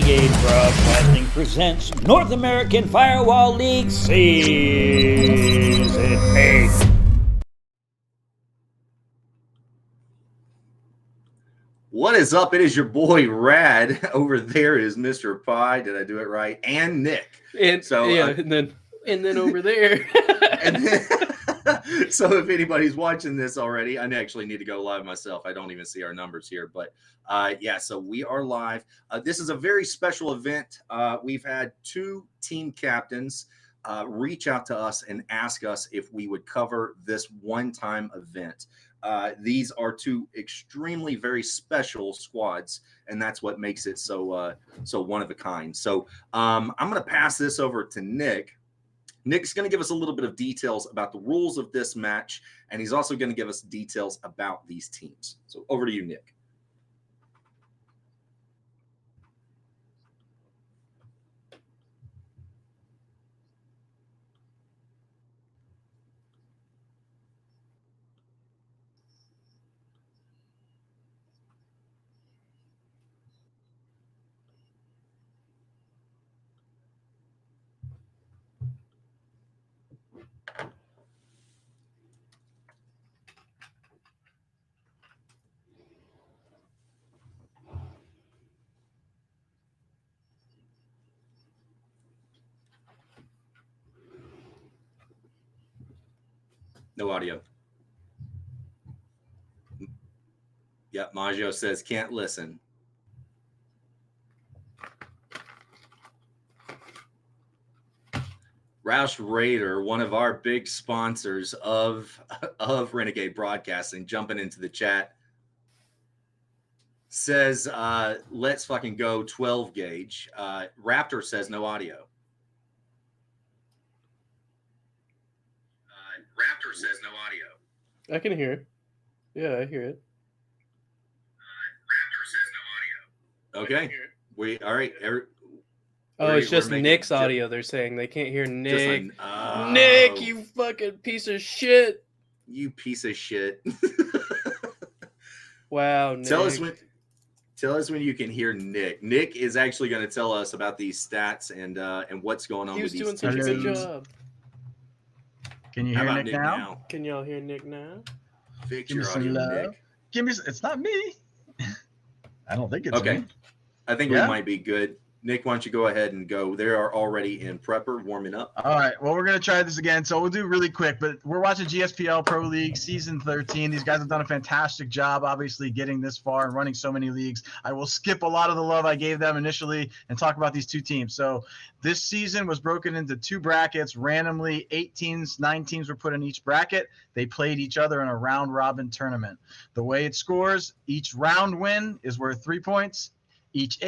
Renegade Broadcasting presents North American Firewall League Season 8. What is up? It is your boy Rad. Over there is Mr. Pie. Did I do it right? And Nick. And so and then over there. and then, so if anybody's watching this already, I actually need to go live myself. I don't even see our numbers here, but so we are live. This is a very special event. We've had two team captains reach out to us and ask us if we would cover this one-time event. These are two extremely very special squads, and that's what makes it so one of a kind. So I'm going to pass this over to Nick. Nick's going to give us a little bit of details about the rules of this match, and he's also going to give us details about these teams. So over to you, Nick. No audio. Yep, Maggio says can't listen. Roush Raider, one of our big sponsors of Renegade Broadcasting, jumping into the chat, says, let's fucking go 12 gauge. Raptor says no audio. Raptor says no audio. I can hear it. Yeah, I hear it. Raptor says no audio. Okay. All right. It's just Nick's audio. They're saying they can't hear Nick. Oh. Nick, you fucking piece of shit. You piece of shit. Wow, Nick. Tell us when you can hear Nick. Nick is actually going to tell us about these stats and what's going on with these teams. He was doing such a good job. Can you hear Nick now? Can y'all hear Nick now? Fix your audio, Nick. It's not me. I don't think it's okay. me. I think we might be good. Nick, why don't you go ahead and go? They are already in prepper, warming up. All right. Well, we're going to try this again. So we'll do really quick, but we're watching GSPL Pro League Season 13. These guys have done a fantastic job, obviously, getting this far and running so many leagues. I will skip a lot of the love I gave them initially and talk about these two teams. So this season was broken into two brackets. Randomly, 8 teams, 9 teams were put in each bracket. They played each other in a round-robin tournament. The way it scores, each round win is worth 3 points. Each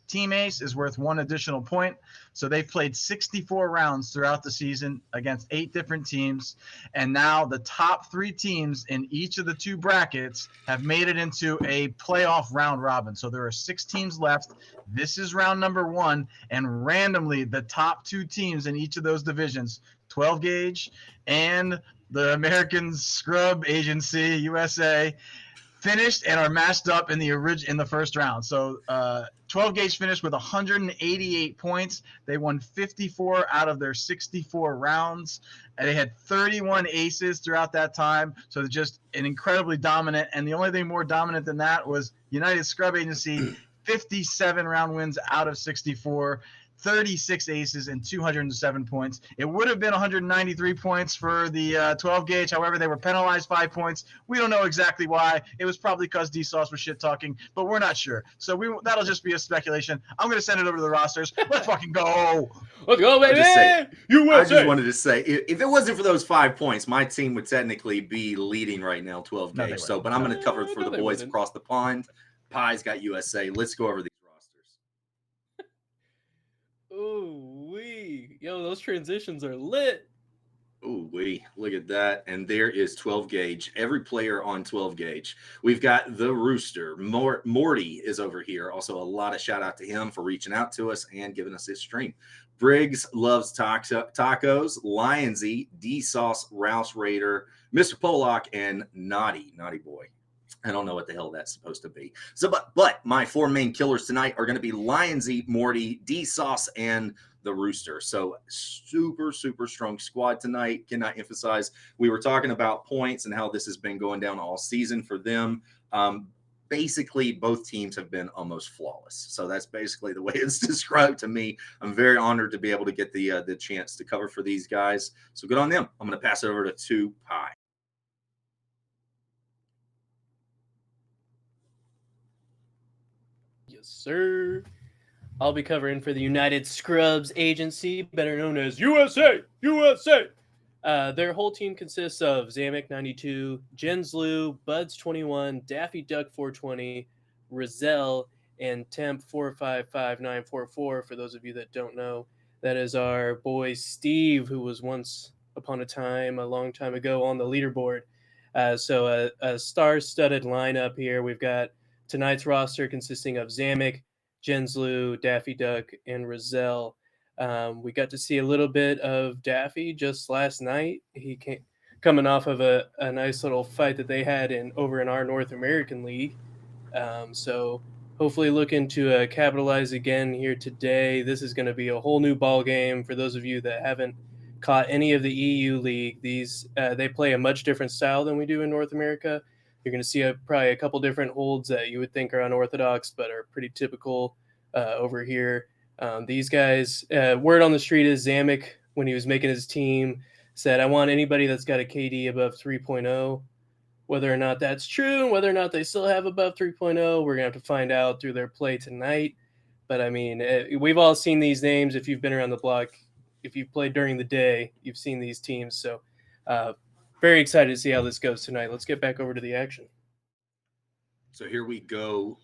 team ace is worth 1 additional point. So they've played 64 rounds throughout the season against 8 different teams. And now the top 3 teams in each of the 2 brackets have made it into a playoff round robin. So there are 6 teams left. This is round number 1. And randomly, the top 2 teams in each of those divisions, 12 gauge and the American Scrub Agency, USA, finished and are matched up in the first round. So 12 gauge finished with 188 points. They won 54 out of their 64 rounds, and they had 31 aces throughout that time. So they're just an incredibly dominant. And the only thing more dominant than that was United Scrub Agency, 57 round wins out of 64. 36 aces and 207 points. It would have been 193 points for the 12 gauge. However, they were penalized 5 points. We don't know exactly why. It was probably because D-Sauce was shit talking, but we're not sure. So that'll just be a speculation. I'm going to send it over to the rosters. Let's fucking go. Let's go, baby. I just wanted to say, if it wasn't for those 5 points, my team would technically be leading right now, 12 gauge. But I'm going to cover for the boys across the pond. Pie's got USA. Let's go over these. Ooh wee. Yo, those transitions are lit. Ooh wee. Look at that. And there is 12 gauge. Every player on 12 gauge. We've got the Rooster. Morty is over here. Also, a lot of shout out to him for reaching out to us and giving us his stream. Briggs loves tacos. Lionsy, D-Sauce, Rouse Raider, Mr. Pollock, and Naughty Boy. I don't know what the hell that's supposed to be. So, but my 4 main killers tonight are going to be Lionsy, Morty, D-Sauce, and the Rooster. So super, super strong squad tonight. Cannot emphasize. We were talking about points and how this has been going down all season for them. Basically, both teams have been almost flawless. So that's basically the way it's described to me. I'm very honored to be able to get the chance to cover for these guys. So good on them. I'm going to pass it over to 2 Pi. Yes, sir. I'll be covering for the United Scrubs Agency, better known as USA. Their whole team consists of Zamek 92, Jenslu, Buds 21, Daffy Duck 420, Rizal, and Temp 455944. For those of you that don't know, that is our boy Steve, who was once upon a time, a long time ago, on the leaderboard. So a star-studded lineup here. We've got tonight's roster consisting of Zamek, Jenslu, Daffy Duck, and Rizal. We got to see a little bit of Daffy just last night. He came coming off of a nice little fight that they had over in our North American League. So hopefully looking to capitalize again here today. This is going to be a whole new ball game for those of you that haven't caught any of the EU League. They play a much different style than we do in North America. You're going to see probably a couple different holds that you would think are unorthodox, but are pretty typical over here. These guys, word on the street is Zamek, when he was making his team, said, I want anybody that's got a KD above 3.0. Whether or not that's true and whether or not they still have above 3.0, we're going to have to find out through their play tonight. But, I mean, we've all seen these names. If you've been around the block, if you've played during the day, you've seen these teams. So, very excited to see how this goes tonight. Let's get back over to the action. So here we go.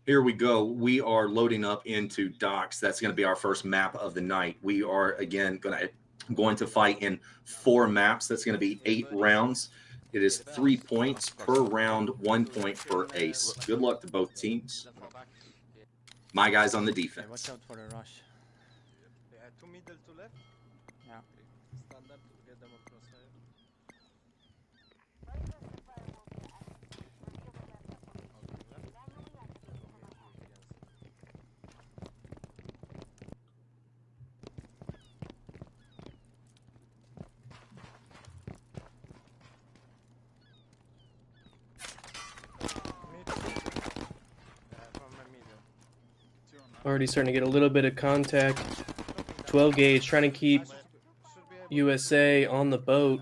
We are loading up into Docks. That's going to be our first map of the night. We are, again, going to fight in 4 maps. That's going to be 8 rounds. It is 3 points per round, 1 point per ace. Good luck to both teams. My guys on the defense. Watch out for the rush. 2 middle, 2 left. Yeah. Stand up to get them across fire. Already starting to get a little bit of contact. 12 Gage trying to keep USA on the boat.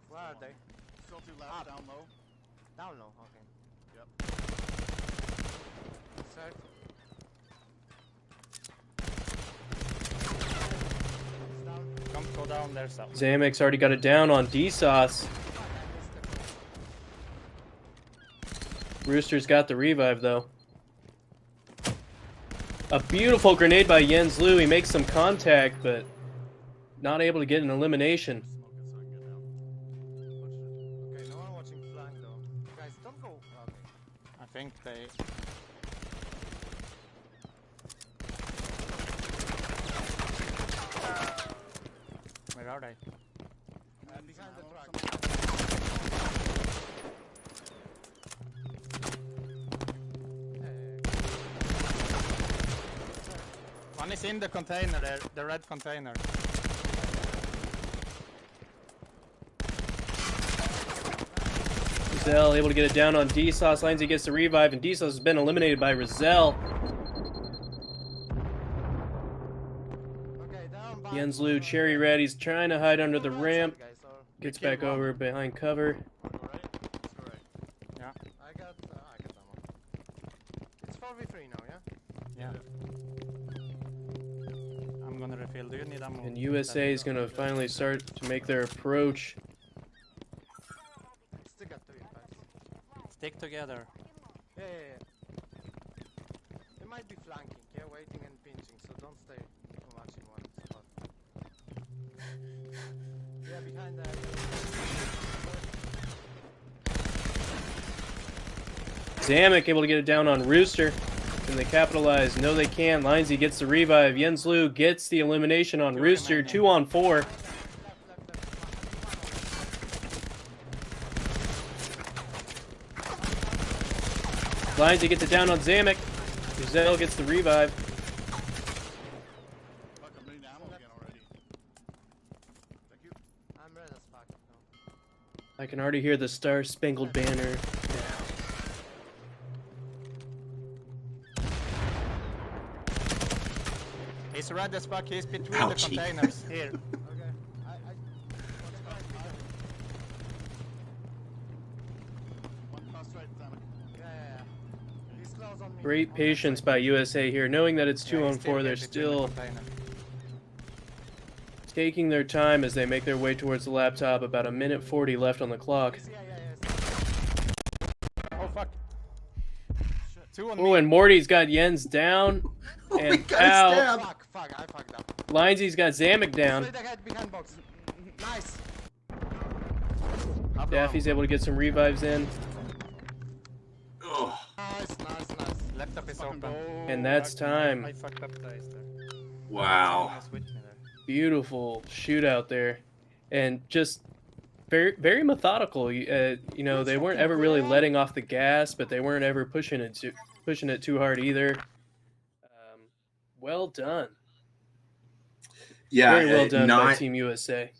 Where are they? Still 2 left, down low. Down low, okay. Yep. Circle. Come go down there, south. Zamek's already got it down on D-Sauce. Rooster's got the revive, though. A beautiful grenade by Jens Lu. He makes some contact, but not able to get an elimination. Okay, no one watching flank though. Guys, don't go. Okay. I think they. Where are they? Behind the truck. One is in the container there, the red container. Rizal able to get it down on D-Sauce. Lindsay gets the revive, and D-Sauce has been eliminated by Rizal. Okay, down by. Jens Lu, cherry red. He's trying to hide under the ramp. Guys, or Gets we kill back one. over behind cover. Wanna go right? Let's go right. Yeah. I got ammo. It's 4v3 now, yeah? Yeah. I'm gonna refill. Do you need ammo? And USA is going to finally start to make their approach. Stick at 3, guys. Stick together. Yeah. They might be flanking, yeah, waiting and pinching, so don't stay too much in one spot. Yeah, behind that. Zamek able to get it down on Rooster. Can they capitalize? No, they can. Lindsay gets the revive. Jens Lu gets the elimination on Rooster. 2 on 4. Lindsay gets it down on Zamek. Giselle gets the revive. Fuck, I'm running ammo again already. Thank you. I'm red as fuck now. I can already hear the Star Spangled Banner. He's red as fuck, he's between Ouchie. the containers. Here. Okay. One cross right, Zamek. Yeah. He's close on me. Great On that patience side. by USA here, knowing that it's 2 Yeah, on he's 4. here They're between the still container. taking their time as they make their way towards the laptop. About 1:40 left on the clock. Oh fuck. Two on Oh, me. and Morty's got Jens down. Oh, we And got ow. stabbed. Fuck, I fucked up. Lindsay's got Zamek down. Straight ahead behind box. Nice. Half the Daffy's able to get some revives in. Oh, Nice. arm. Left up is Fucking open. go. And that's time. I fucked up dice there. wow. Someone switched me there. Beautiful shootout there. And just very, very methodical. You know, they weren't ever really letting off the gas, but they weren't ever pushing it too hard either. Well done. Yeah, Very well done by not Team USA.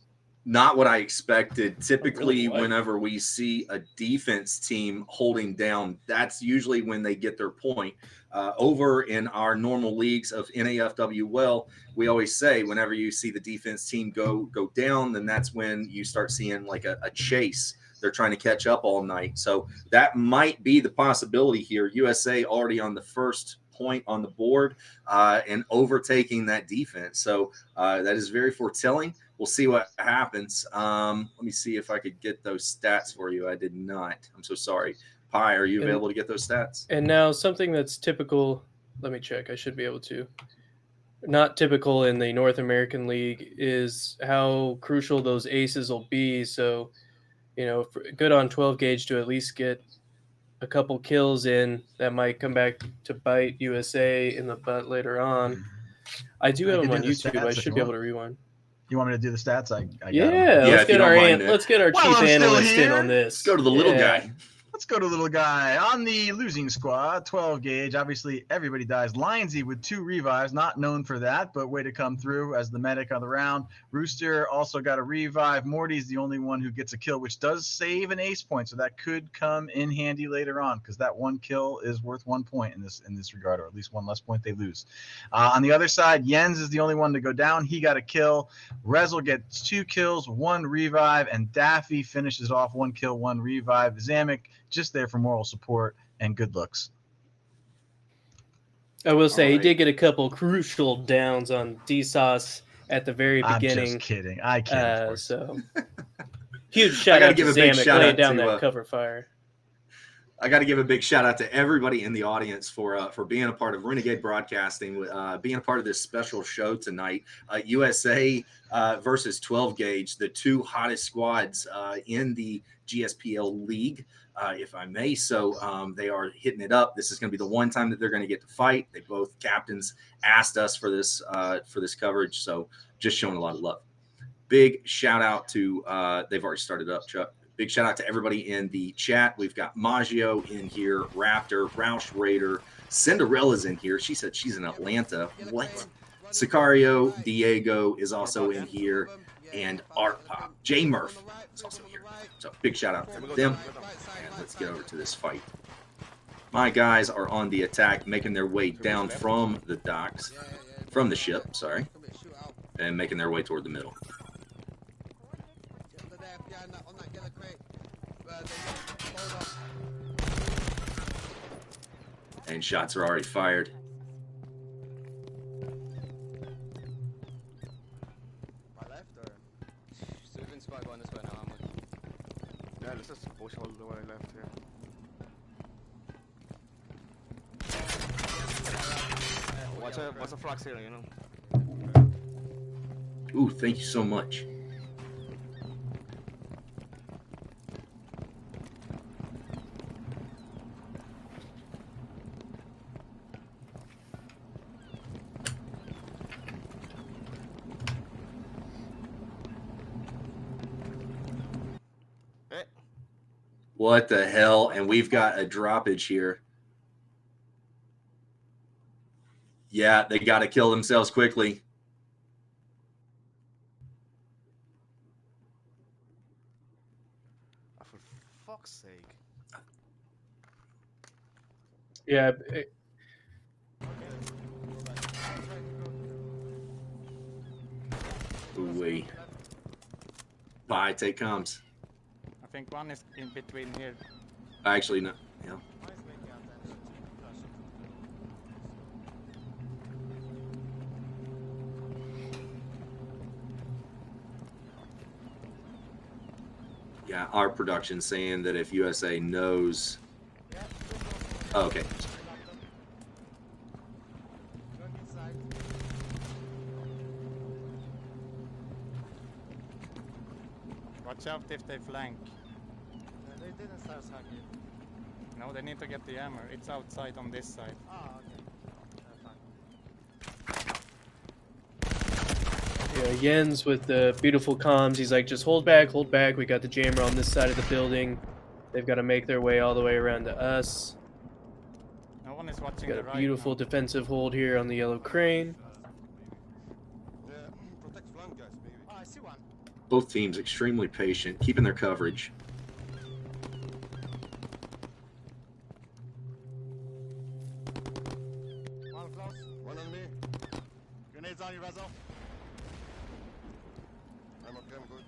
not what I expected. Typically, like it. whenever we see a defense team holding down, that's usually when they get their point. Over in our normal leagues of NAFW, we always say whenever you see the defense team go down, then that's when you start seeing like a chase. They're trying to catch up all night. So that might be the possibility here. USA already on the first point on the board and overtaking that defense. So that is very foretelling. We'll see what happens. Let me see if I could get those stats for you. I did not. I'm so sorry. Pi, are you available to get those stats? And now something that's typical, let me check, I should be able to. Not typical in the North American League is how crucial those aces will be. So, you know, good on 12 gauge to at least get a couple kills in that might come back to bite USA in the butt later on. I do have I them can on do the YouTube. stats I if should you be able want. to rewind. You want me to do the stats? I got 'em. Yeah, if let's you get don't our mind it. let's get our Well, chief I'm still analyst in here. on this. Let's go to the little Yeah. guy. Let's go to the little guy on the losing squad, 12 gauge. Obviously, everybody dies. Lindsay with 2 revives, not known for that, but way to come through as the medic of the round. Rooster also got a revive. Morty's the only one who gets a kill, which does save an ace point, so that could come in handy later on because that 1 kill is worth 1 point in this regard, or at least 1 less point they lose. On the other side, Jens is the only one to go down. He got a kill. Rezel gets 2 kills, 1 revive, and Daffy finishes off 1 kill, 1 revive. Zamek just there for moral support and good looks. I will say he Alright. did get a couple crucial downs on DSauce at the very I'm beginning. just kidding. I kid, of course. So huge shout gotta out to give a big Zamek shout laying out down to, that cover fire. I got to give a big shout out to everybody in the audience for being a part of Renegade Broadcasting, being a part of this special show tonight. USA versus 12 gauge, the 2 hottest squads in the GSPL league, if I may. So they are hitting it up. This is going to be the one time that they're going to get to fight. They both captains asked us for this coverage, so just showing a lot of love. Big shout out to they've already started up, Chuck. Big shout out to everybody in the chat. We've got Maggio in here, Raptor, Roush Raider, Cinderella's in here. She said she's in Atlanta. What? Sicario, Diego is also in here, and Art Pop. J Murph is also here. So big shout out to them. And let's get over to this fight. My guys are on the attack, making their way down from the docks, from the ship, sorry, and making their way toward the middle. And shots are already fired. My left or? Susan squad going this way now. Yeah, let's just push all the way left here. What's a flax here, you know? Ooh, thank you so much. What the hell? And we've got a droppage here. Yeah, they got to kill themselves quickly. Oh, for fuck's sake. Yeah, Ooh-wee. Bye, take comes. I think one is in between here. Actually, no. Yeah. Why is making attention to flash it? Yeah, our production saying that if USA knows. Yeah, Oh, okay. I got them. Going inside. Watch out if they flank. They didn't start hacking. No, they need to get the hammer. It's outside on this side. Ah, okay. Fine. yeah, Jens with the beautiful comms. He's like, just hold back, hold back. We got the jammer on this side of the building. They've got to make their way all the way around to us. No one is watching Got the a right beautiful now. defensive hold here on the yellow crane. Protect flank, guys, maybe. Oh, I see one. Both teams extremely patient, keeping their coverage. One close. One on me. Grenades on you, Rezo. I'm okay, I'm good.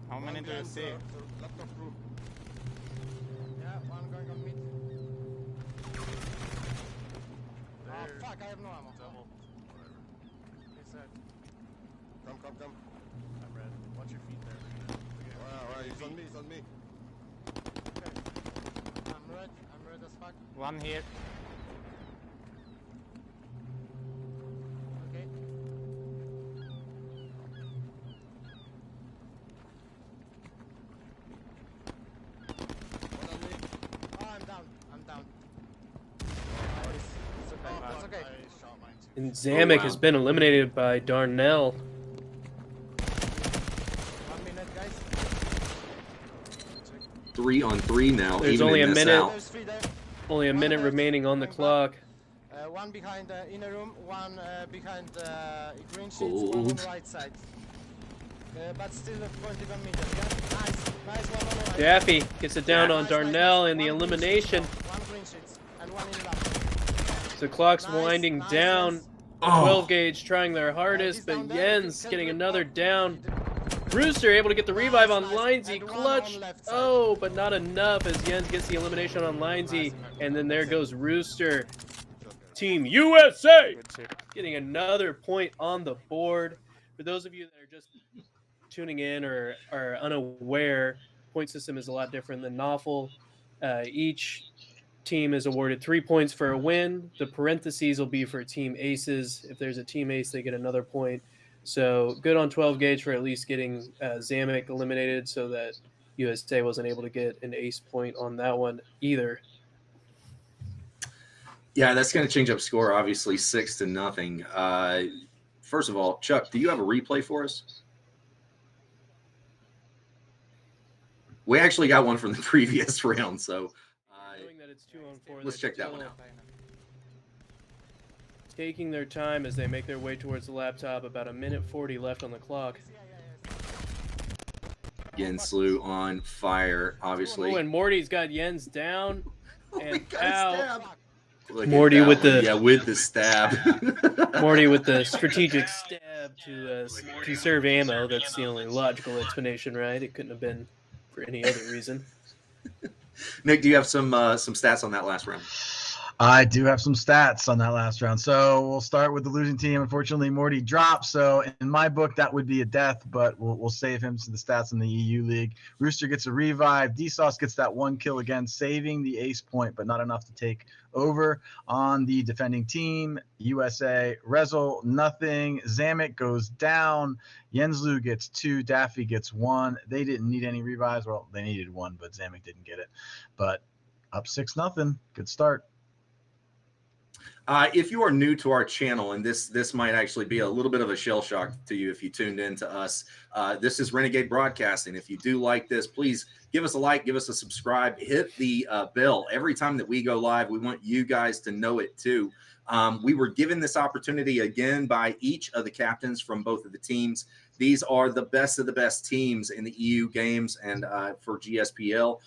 How many do you see? Laptop crew. Yeah, one going on mid. Oh, fuck, I have no ammo. Double. It's Come. I'm red. Watch your feet there. Wow, he's on me, he's on me. Okay. I'm red as fuck. One here. Okay. One on me. Oh, I'm down. It's okay. It's okay. I shot mine too. And Zamek wow. has been eliminated by Darnell. 1 minute, guys. 3-on-3 now. There's even only in a this minute. out. There's 3 there. Only a One minute left, remaining on the going back. clock. One behind the inner room, one behind green sheets, Hold. one on the right side. But still pointing on middle, yeah? Nice one on the right. Daffy gets it down on Nice, Darnell nice. in the One green sheet, elimination. One green sheets and one in left. The clock's Nice, winding nice, down. yes. Oh, 12 Gauge trying their hardest, He's but down there. Jens Kill getting grip. another Oh, down. he did- Rooster able to get the revive on Nice, Lindsay. and one Clutch. on left side. Oh, but not enough as Jens gets the elimination on Lindsay. And then there goes Rooster. Team USA Good shit. getting another point on the board. For those of you that are just tuning in or are unaware, point system is a lot different than Novel. Each team is awarded 3 points for a win. The parentheses will be for team aces. If there's a team ace, they get another point. So good on 12 Gauge for at least getting Zamek eliminated so that USA wasn't able to get an ace point on that one either. yeah, that's going to change up score, obviously, 6-0. First of all, Chuck, do you have a replay for us? We actually got one from the previous round, so Knowing that it's 2-on-4, let's they're check that still one out. taking their time as they make their way towards the laptop. About 1:40 left on the clock. Genslu on fire, obviously. Oh, and Morty's got Jens down and out. Look at Morty that with one. the- yeah, with the stab. Morty with the strategic stab to conserve ammo. That's the only logical explanation, right? It couldn't have been for any other reason. Nick, do you have some stats on that last round? I do have some stats on that last round. So we'll start with the losing team. Unfortunately, Morty dropped. So in my book, that would be a death, but we'll save him to the stats in the EU League. Rooster gets a revive. D-Sauce gets that 1 kill again, saving the ace point, but not enough to take over on the defending team. USA, Rezel, nothing. Zamek goes down. Jenslu gets 2. Daffy gets 1. They didn't need any revives. Well, they needed 1, but Zamek didn't get it. But up 6-0. Good start. If you are new to our channel, and this might actually be a little bit of a shell shock to you if you tuned in to us, this is Renegade Broadcasting. If you do like this, please give us a like, give us a subscribe, hit the bell every time that we go live. We want you guys to know it too. We were given this opportunity again by each of the captains from both of the teams. These are the best of the best teams in the EU games and for GSPL.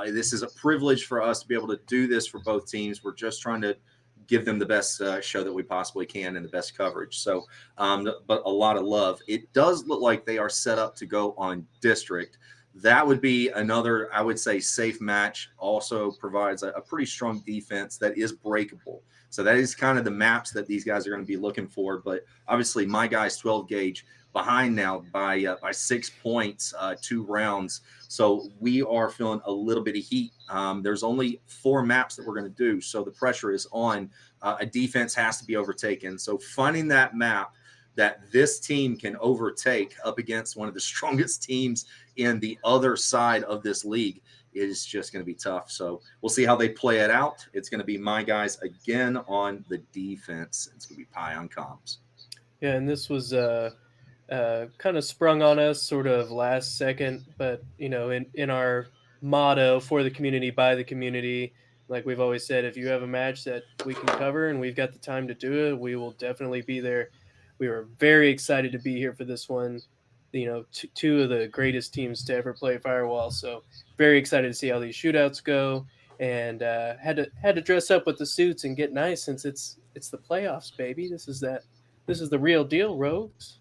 This is a privilege for us to be able to do this for both teams. We're just trying to give them the best show that we possibly can and the best coverage. So, but a lot of love. It does look like they are set up to go on district. That would be another, I would say, safe match. Also provides a pretty strong defense that is breakable. So that is kind of the maps that these guys are going to be looking for. But obviously, my guy's 12 gauge behind now by 6 points, 2 rounds. So we are feeling a little bit of heat. There's only 4 maps that we're going to do. So the pressure is on. A defense has to be overtaken. So finding that map that this team can overtake up against one of the strongest teams in the other side of this league is just going to be tough. So we'll see how they play it out. It's going to be my guys again on the defense. It's going to be Pie on comms. Yeah, and this was kind of sprung on us sort of last second, but in our motto, for the community, by the community, like we've always said, if you have a match that we can cover and we've got the time to do it, we will definitely be there. We were very excited to be here for this one. Two of the greatest teams to ever play Firewall, so very excited to see how these shootouts go. And had to dress up with the suits and get nice since it's the playoffs, baby. This is the real deal, Rogues.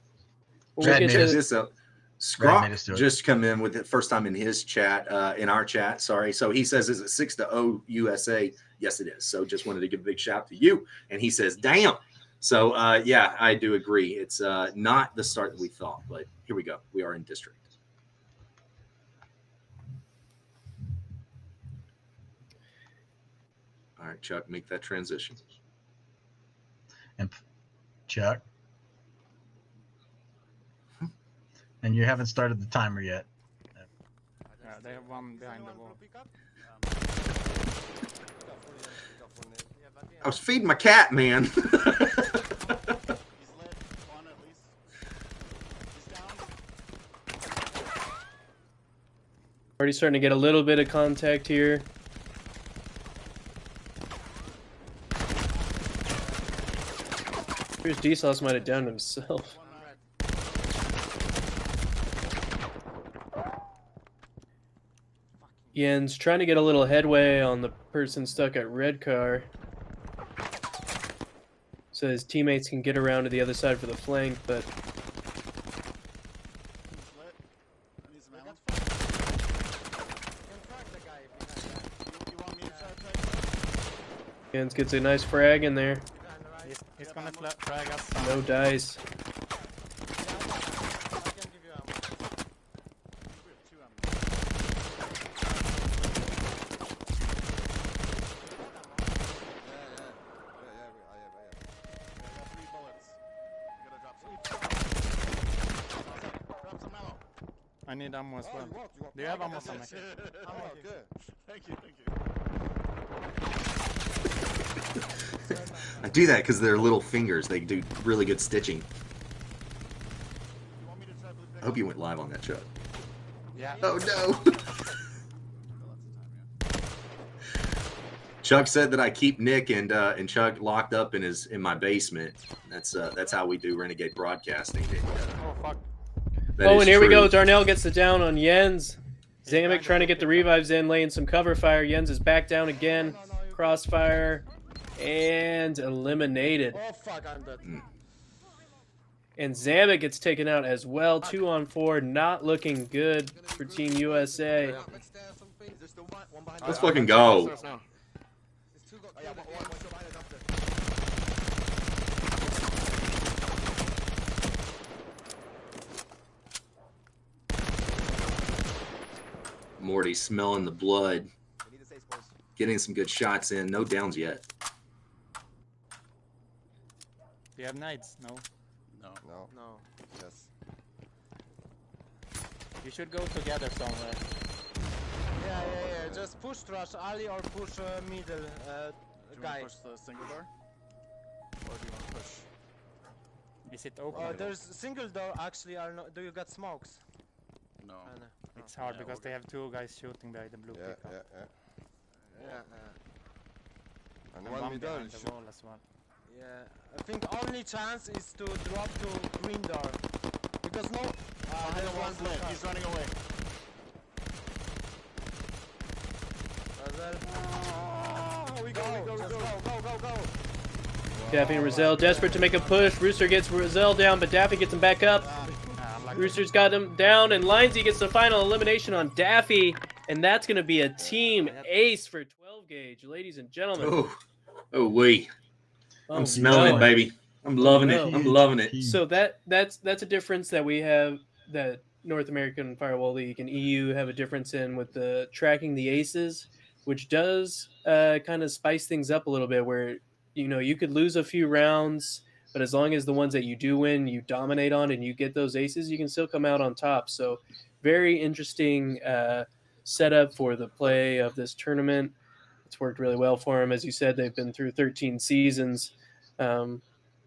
Scrock just come in with it first time in his chat, in our chat. Sorry. So he says, is it 6-0 USA? Yes, it is. So just wanted to give a big shout to you. And he says, damn. So yeah, I do agree. It's not the start that we thought, but here we go. We are in district. All right, Chuck, make that transition. And Chuck. And you haven't started the timer yet. They have one behind the wall. I was feeding my cat, man. Already starting to get a little bit of contact here. Here's D-Sauce might have downed himself. Jens trying to get a little headway on the person stuck at red car, so his teammates can get around to the other side for the flank, but Jens gets a nice frag in there. He's gonna frag us. No dice. I need ammo as well. Do you have ammo, Sonic? Thank you. I do that because they're little fingers. They do really good stitching. I hope you went live on that, Chuck. Yeah. Oh no. Chuck said that I keep Nick and Chuck locked up in my basement. That's how we do Renegade Broadcasting. Oh fuck. And here we go. Darnell gets the down on Jens. Zamek trying to get the revives in, laying some cover fire. Jens is back down again. Crossfire. And eliminated. Oh fuck, I'm dead. And Zamek gets taken out as well. 2-on-4. Not looking good for Team USA. Let's fucking go. Morty smelling the blood. Getting some good shots in. No downs yet. Do you have nades? No. No. Yes. You should go together somewhere. Yeah. Just push rush Ali or push middle guy. Push the single door? Or do you want to push? Is it open? There's single door actually. Do you got smokes? No. No. It's hard Yeah, because they have two guys shooting by the blue Yeah, pickup. yeah. And And one one middle behind is the wall as well. Yeah, I think only chance is to drop to green door. Because no... there's one left, he's running away. We go. Daffy and Rizal desperate to make a push. Rooster gets Rizal down, but Daffy gets him back up. Rooster's got him down, and Lindsay gets the final elimination on Daffy. And that's going to be a team ace for 12 Gage, ladies and gentlemen. I'm smelling it, baby. I'm loving it. no. I'm loving it. So that's a difference that we have, that North American Firewall League and EU have a difference in with the tracking the aces, which does kind of spice things up a little bit, where you could lose a few rounds, but as long as the ones that you do win, you dominate on and you get those aces, you can still come out on top. So very interesting setup for the play of this tournament. It's worked really well for them. As you said, they've been through 13 seasons.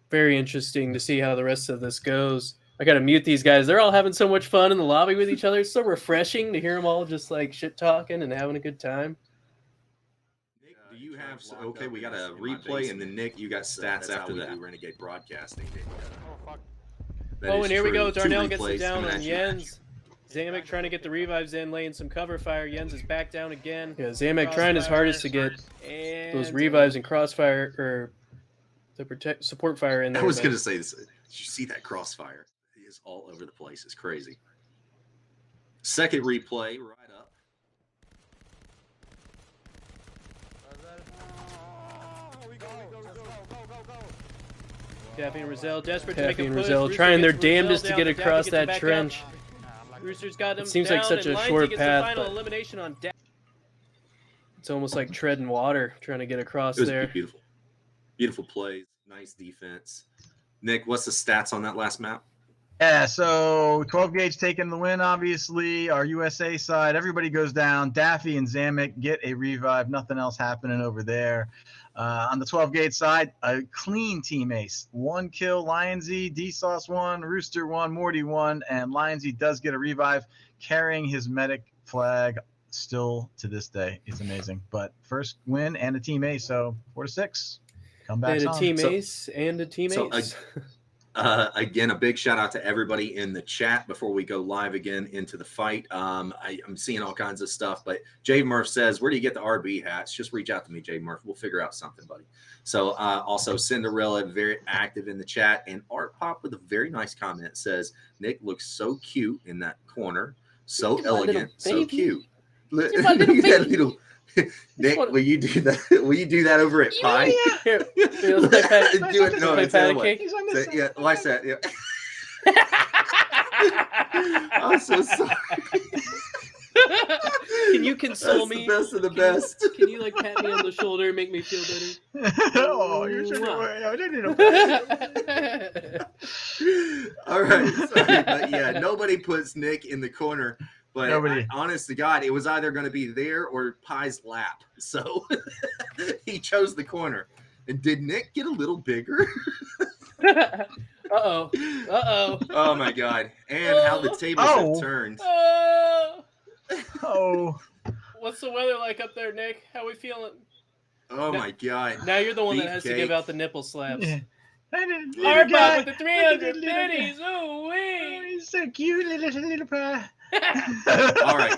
Very interesting to see how the rest of this goes. I got to mute these guys. They're all having so much fun in the lobby with each other. It's so refreshing to hear them all just like shit talking and having a good time. Nick, do you have... Okay, we got a replay, and then Nick, you got stats after that. Renegade Broadcasting. Oh, fuck. And here we go. Two Darnell gets replays it down coming on at you. Jens. Zamek trying to get the revives in, laying some cover fire. Jens is back down again. Yeah, Zamek trying his hardest to get those revives and crossfire, or the support fire in there. I was going to say this. Did you see that crossfire? It is all over the place. It's crazy. Second replay, right up. Daffy and Rizal desperate to make a push. Rizal trying their damnedest to get across that trench. Rooster's got him. It seems like such a short path, but elimination on it's almost like treading water trying to get across there. Beautiful, beautiful plays, nice defense. Nick, what's the stats on that last map? Yeah, so 12 Gage taking the win, obviously. Our USA side, everybody goes down. Daffy and Zamek get a revive. Nothing else happening over there. On the 12 Gage side, a clean team ace. 1 kill, Lionsy, D-Sauce 1, Rooster 1, Morty 1, and Lionsy does get a revive, carrying his medic flag still to this day. It's amazing. But first win and a team ace, so 4-6. Come back. And a team ace and a team ace. Again, a big shout out to everybody in the chat before we go live again into the fight. I'm seeing all kinds of stuff, but Jay Murph says, where do you get the RB hats? Just reach out to me, Jay Murph. We'll figure out something, buddy. So also Cinderella, very active in the chat, and Art Pop with a very nice comment says, Nick looks so cute in that corner. So elegant, so cute. Look at that little... Nick, will you do that? Will you do that over at Pie? Here, Do it. No, it's that way. Yeah, watch that. Yeah. I'm so sorry. Can you console me? The best of the best. Can you like pat me on the shoulder and make me feel better? Oh, you're such All right. Sorry, but yeah, nobody puts Nick in the corner. But honest to God, it was either going to be there or Pie's lap. So he chose the corner. And did Nick get a little bigger? Uh-oh. Uh-oh. Oh, my God. And how the tables have turned. Oh. What's the weather like up there, Nick? How we feeling? Oh, my God. Now you're the one that has to give out the nipple slaps. Yeah. Our Bob with the 300 biddies. Ooh, wee. He's so cute, little pie. All right.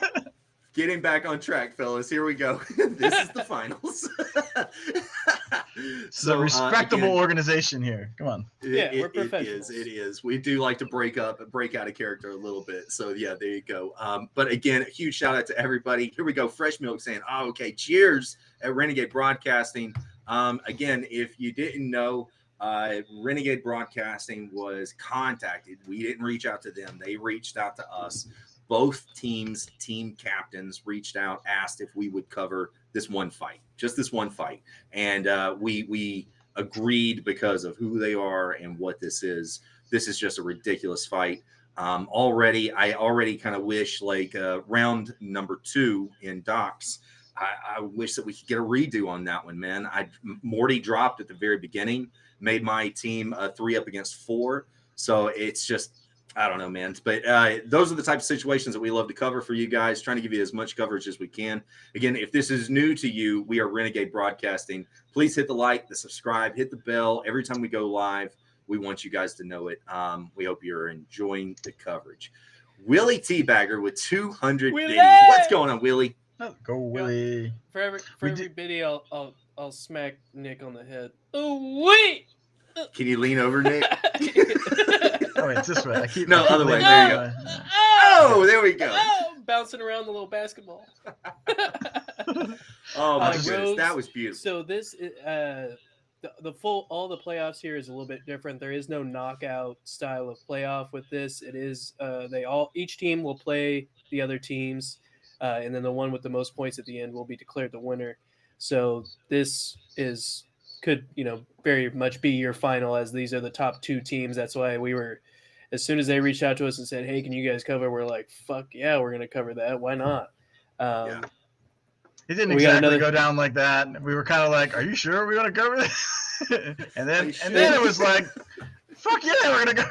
Getting back on track, fellas. Here we go. This is the finals. It's a respectable organization here. Come on. We're professionals. It is. We do like to break out of character a little bit. So, yeah, there you go. But, again, a huge shout-out to everybody. Here we go. Fresh Milk saying, oh, okay, cheers at Renegade Broadcasting. Again, if you didn't know, Renegade Broadcasting was contacted. We didn't reach out to them. They reached out to us. Both teams, team captains reached out, asked if we would cover this one fight, just this one fight. And we agreed because of who they are and what this is. This is just a ridiculous fight. I already kind of wish like round number 2 in Docks. I wish that we could get a redo on that one, man. Morty dropped at the very beginning, made my team 3 up against 4. So it's just, I don't know, man. But those are the type of situations that we love to cover for you guys, trying to give you as much coverage as we can. Again, if this is new to you, we are Renegade Broadcasting. Please hit the like, the subscribe, hit the bell. Every time we go live, we want you guys to know it. We hope you're enjoying the coverage. Willie Teabagger with 200 Willie! biddies. What's going on, Willie? Go Willie. For every did- video, I'll smack Nick on the head. Oh wait! Can you lean over, Nick? Oh, wait, it's this way. I keep other way. leaning There you that go. way. Oh, there we go. Oh, bouncing around the little basketball. Oh my goodness, Rose, that was beautiful. So this, the full all the playoffs here is a little bit different. There is no knockout style of playoff with this. It is each team will play the other teams, and then the one with the most points at the end will be declared the winner. So this could very much be your final, as these are the top 2 teams. That's why we were, as soon as they reached out to us and said, "Hey, can you guys cover?" We're like, "Fuck yeah, we're gonna cover that. Why not?" Yeah. It didn't We got exactly another- go down like that. We were kind of like, "Are you sure we're gonna cover this?" and then it was like, "Fuck yeah, we're gonna go."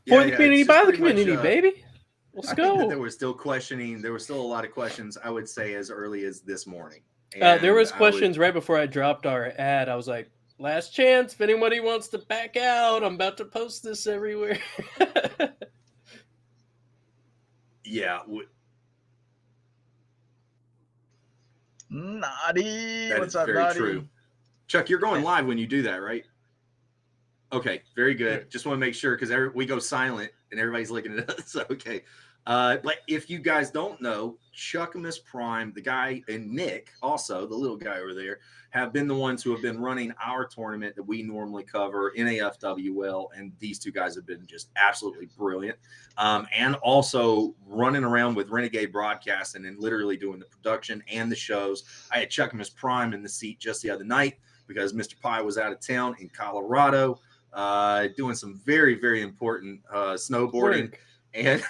For the community, it's by the pretty much, community, baby. Let's I think that go. there was still questioning. There were still a lot of questions, I would say, as early as this morning. There was And questions right before I dropped our ad. I was like, "Last chance. If anybody wants to back out, I'm about to post this everywhere." Yeah, Naughty. that What's is up, very Naughty? true. Chuck, you're going live when you do that, right? Okay, very good. Just want to make sure, because we go silent and everybody's looking at us. Okay. But if you guys don't know, Chuck and Miss Prime, the guy, and Nick, also the little guy over there, have been the ones who have been running our tournament that we normally cover, NAFWL, and these 2 guys have been just absolutely brilliant. And also running around with Renegade Broadcasting and literally doing the production and the shows. I had Chuck and Miss Prime in the seat just the other night because Mr. Pie was out of town in Colorado, doing some very, very important snowboarding. Work. And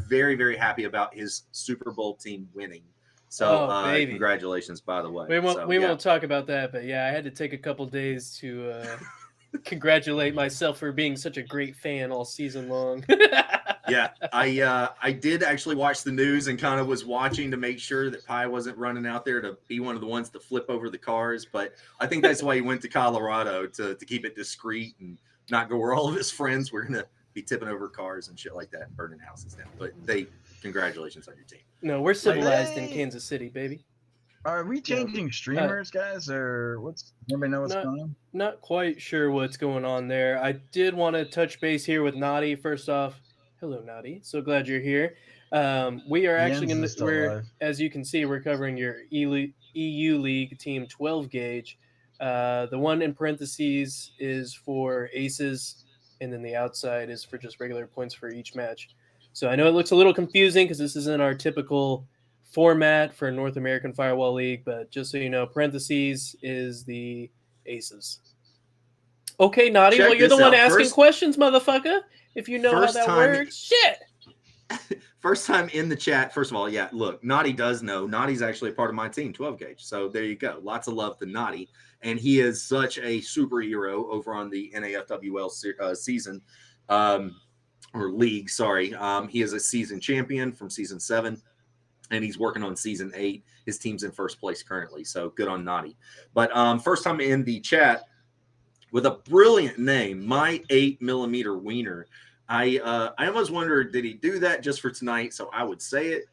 very, very happy about his Super Bowl team winning. So baby. congratulations, by the way. We won't talk about that, but yeah, I had to take a couple days to congratulate myself for being such a great fan all season long. Yeah, I did actually watch the news and kind of was watching to make sure that Pi wasn't running out there to be one of the ones to flip over the cars. But I think that's why he went to Colorado, to keep it discreet and not go where all of his friends were going to be tipping over cars and shit like that and burning houses down. But congratulations on your team. No, we're civilized in Kansas City, baby. Are we changing streamers, guys, or anybody know what's going on? Not quite sure what's going on there. I did want to touch base here with Naughty. First off, hello, Naughty. So glad you're here. We are actually going to, as you can see, we're covering your EU League Team 12 Gage. The one in parentheses is for aces, and then the outside is for just regular points for each match. So I know it looks a little confusing because this isn't our typical format for North American Firewall League, but just so you know, parentheses is the aces. Okay, Naughty, Check well, you're the this one out. asking questions, motherfucker. If you know how that works, shit. First time in the chat. First of all, yeah, look, Naughty does know. Naughty's actually a part of my team, 12 Gage. So there you go. Lots of love to Naughty. And he is such a superhero over on the NAFWL season, or league, sorry. He is a season champion from season 7, and he's working on season 8. His team's in first place currently, so good on Naughty. But first time in the chat with a brilliant name, My 8mm Wiener. I almost wondered, did he do that just for tonight so I would say it?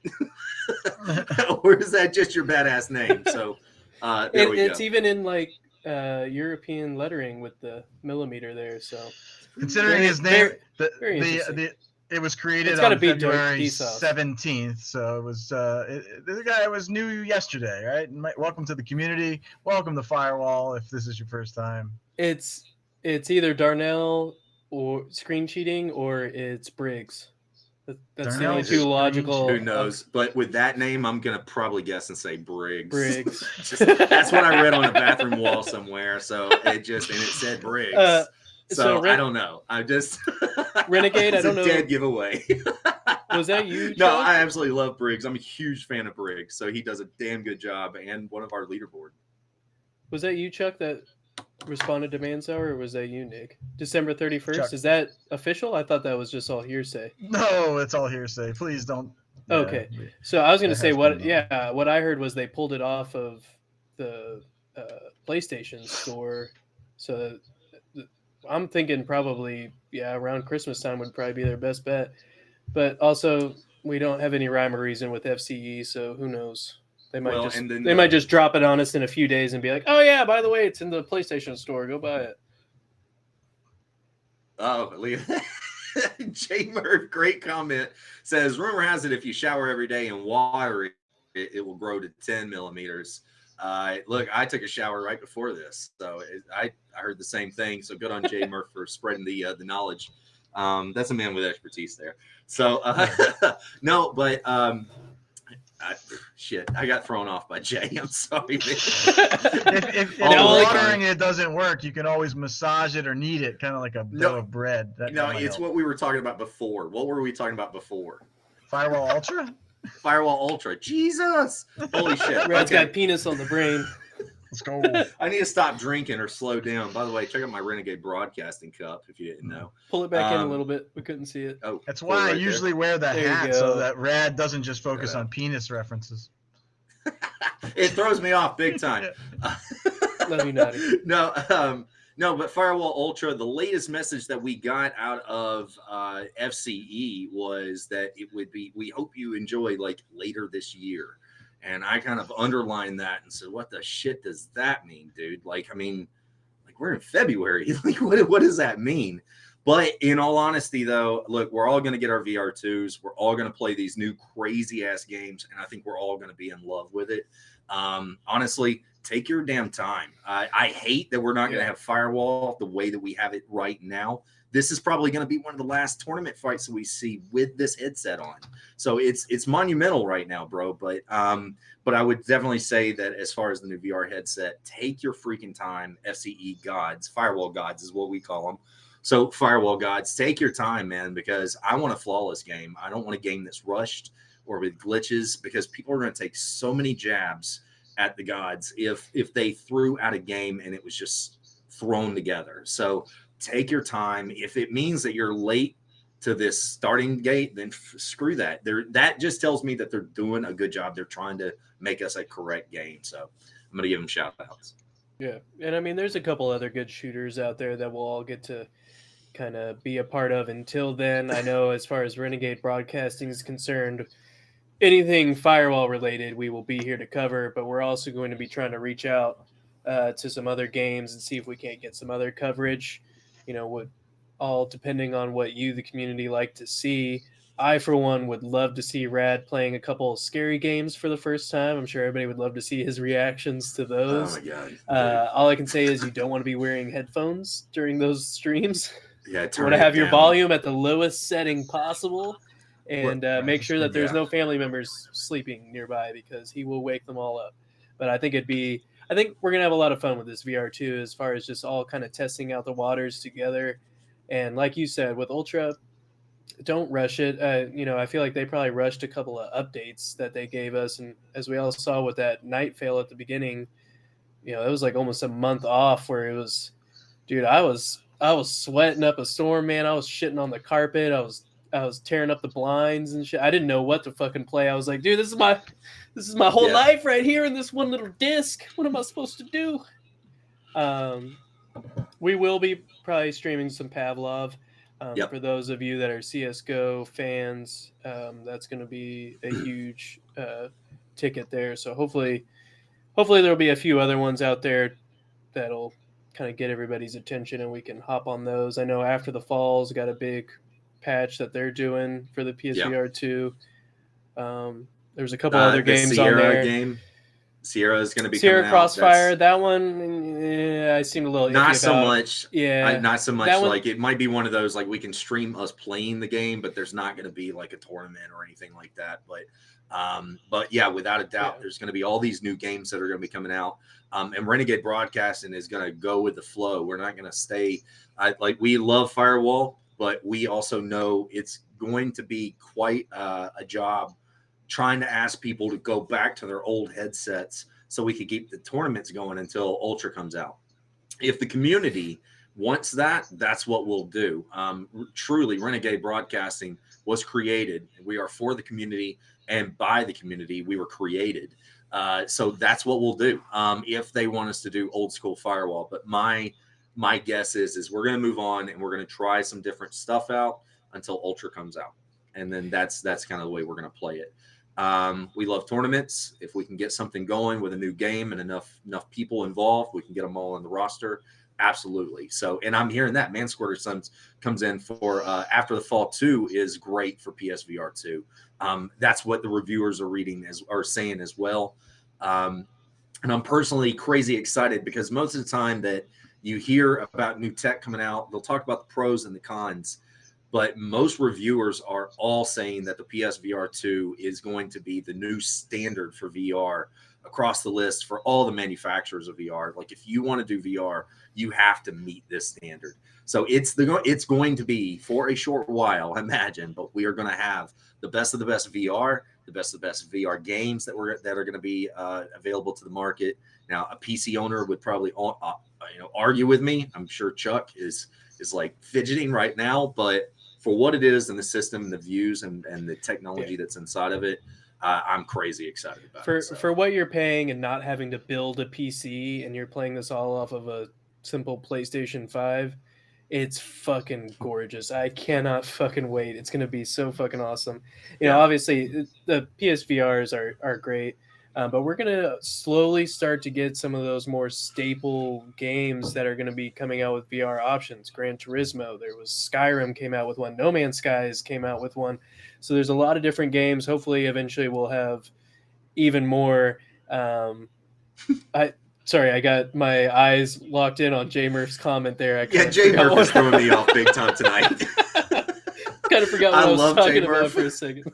Or is that just your badass name? So there we go. It's even in like European lettering with the millimeter there. So considering his name, very it was created on February 17th. So it was the guy was new yesterday, right? Welcome to the community. Welcome to Firewall. If this is your first time, it's either Darnell or screen cheating, or it's Briggs. That's the only 2 logical. Who knows? But with that name, I'm gonna probably guess and say Briggs. Briggs. That's what I read on a bathroom wall somewhere. So it said Briggs. So I don't know. I just Renegade. I don't know. Dead giveaway. Was that you? No, Chuck? I absolutely love Briggs. I'm a huge fan of Briggs. So he does a damn good job and one of our leaderboard Was that you, Chuck, that responded to Mansour, or was that you, Nick? December 31st. Chuck. Is that official? I thought that was just all hearsay. No, it's all hearsay. Please don't. Yeah, Okay. So I was going to there say has been none. what I heard was they pulled it off of the PlayStation store. So I'm thinking probably, around Christmas time would probably be their best bet. But also, we don't have any rhyme or reason with FCE, so who knows? They might Well, just and then they might just drop it on us in a few days and be like, "Oh yeah, by the way, it's in the PlayStation store. Go buy it." Oh, J Murph, great comment. Says, rumor has it if you shower every day and water it, it will grow to 10 millimeters. Look, I took a shower right before this, so I heard the same thing. So good on J Murph for spreading the knowledge. That's a man with expertise there. So no, but shit, I got thrown off by Jay. I'm sorry, man. If watering it doesn't work, you can always massage it or knead it, kind of like a dough of bread. That it's help. what we were talking about before. What were we talking about before? Firewall Ultra? Firewall Ultra. Jesus. Holy shit. Rad's got penis on the brain. Let's go. I need to stop drinking or slow down. By the way, check out my Renegade Broadcasting cup if you didn't know. Pull it back in a little bit. We couldn't see it. Oh, that's why I usually wear the hat so that Rad doesn't just focus on penis references. It throws me off big time. Love you, Nutty. No, but Firewall Ultra, the latest message that we got out of FCE was that it would be, we hope you enjoy like later this year. And I kind of underlined that and said, what the shit does that mean, dude? Like, I mean, like we're in February. Like, what does that mean? But in all honesty, though, look, we're all going to get our VR2s. We're all going to play these new crazy-ass games, and I think we're all going to be in love with it. Honestly, take your damn time. I hate that we're not going to have Firewall the way that we have it right now. This is probably going to be one of the last tournament fights that we see with this headset on. So it's monumental right now, bro. But I would definitely say that as far as the new VR headset, take your freaking time. FCE gods, Firewall gods is what we call them. So Firewall gods, take your time, man, because I want a flawless game. I don't want a game that's rushed or with glitches, because people are going to take so many jabs at the gods if they threw out a game and it was just thrown together. So take your time. If it means that you're late to this starting gate, then screw that. That just tells me that they're doing a good job. They're trying to make us a correct game. So I'm going to give them shout outs. Yeah. And I mean, there's a couple other good shooters out there that we'll all get to kind of be a part of. Until then, I know as far as Renegade Broadcasting is concerned, anything Firewall related, we will be here to cover, but we're also going to be trying to reach out to some other games and see if we can't get some other coverage, all depending on what you, the community, like to see. I, for one, would love to see Rad playing a couple of scary games for the first time. I'm sure everybody would love to see his reactions to those. Oh my God. All I can say is you don't want to be wearing headphones during those streams. Yeah, you want to have your volume at the lowest setting possible, and make sure that there's no family members sleeping nearby, because he will wake them all up. But I think we're gonna have a lot of fun with this VR2, as far as just all kind of testing out the waters together. And like you said, with Ultra, don't rush it. I feel like they probably rushed a couple of updates that they gave us, and as we all saw with that night fail at the beginning, it was like almost a month off, where it was, dude, I was sweating up a storm, man. I was shitting on the carpet. I was tearing up the blinds and shit. I didn't know what to fucking play. I was like, dude, this is my whole life right here in this one little disc. What am I supposed to do? We will be probably streaming some Pavlov. For those of you that are CSGO fans, that's going to be a huge ticket there. So hopefully there'll be a few other ones out there that'll kind of get everybody's attention, and we can hop on those. I know After the Falls got a big patch that they're doing for the PSVR 2. There's a couple other games Sierra on there. Game. Sierra is going to be Sierra coming Crossfire. out. That one, I seemed a little not iffy so about. much. Yeah, not so much. One, like it might be one of those like we can stream us playing the game, but there's not going to be like a tournament or anything like that. But yeah, without a doubt, there's going to be all these new games that are going to be coming out. And Renegade Broadcasting is going to go with the flow. We're not going to stay. We love Firewall, but we also know it's going to be quite a job trying to ask people to go back to their old headsets so we could keep the tournaments going until Ultra comes out. If the community wants that, that's what we'll do. Truly, Renegade Broadcasting was created. We are for the community and by the community. We were created. So that's what we'll do if they want us to do old school firewall. But my guess is we're going to move on and we're going to try some different stuff out until Ultra comes out. And then that's kind of the way we're going to play it. We love tournaments. If we can get something going with a new game and enough people involved, we can get them all on the roster. Absolutely. So, and I'm hearing that Man-Squirter Sons comes in for After the Fall 2 is great for PSVR 2. That's what the reviewers are saying as well. And I'm personally crazy excited because most of the time that you hear about new tech coming out, they'll talk about the pros and the cons. But most reviewers are all saying that the PSVR 2 is going to be the new standard for VR across the list for all the manufacturers of VR. Like if you want to do VR, you have to meet this standard. So it's going to be for a short while, I imagine, but we are going to have the best of the best VR, the best of the best VR games that are going to be available to the market. Now, a PC owner would probably argue with me. I'm sure Chuck is like fidgeting right now, but for what it is and the system and the views and the technology that's inside of it, I'm crazy excited about it. For what you're paying and not having to build a PC and you're playing this all off of a simple PlayStation 5, it's fucking gorgeous. I cannot fucking wait. It's going to be so fucking awesome. You know, obviously the PSVRs are great. But we're going to slowly start to get some of those more staple games that are going to be coming out with VR options. Gran Turismo, there was Skyrim came out with one. No Man's Skies came out with one. So there's a lot of different games. Hopefully, eventually we'll have even more. Sorry, I got my eyes locked in on J Murph's comment there. J Murph is throwing me off big time tonight. Kind of forgot what I was talking about for a second.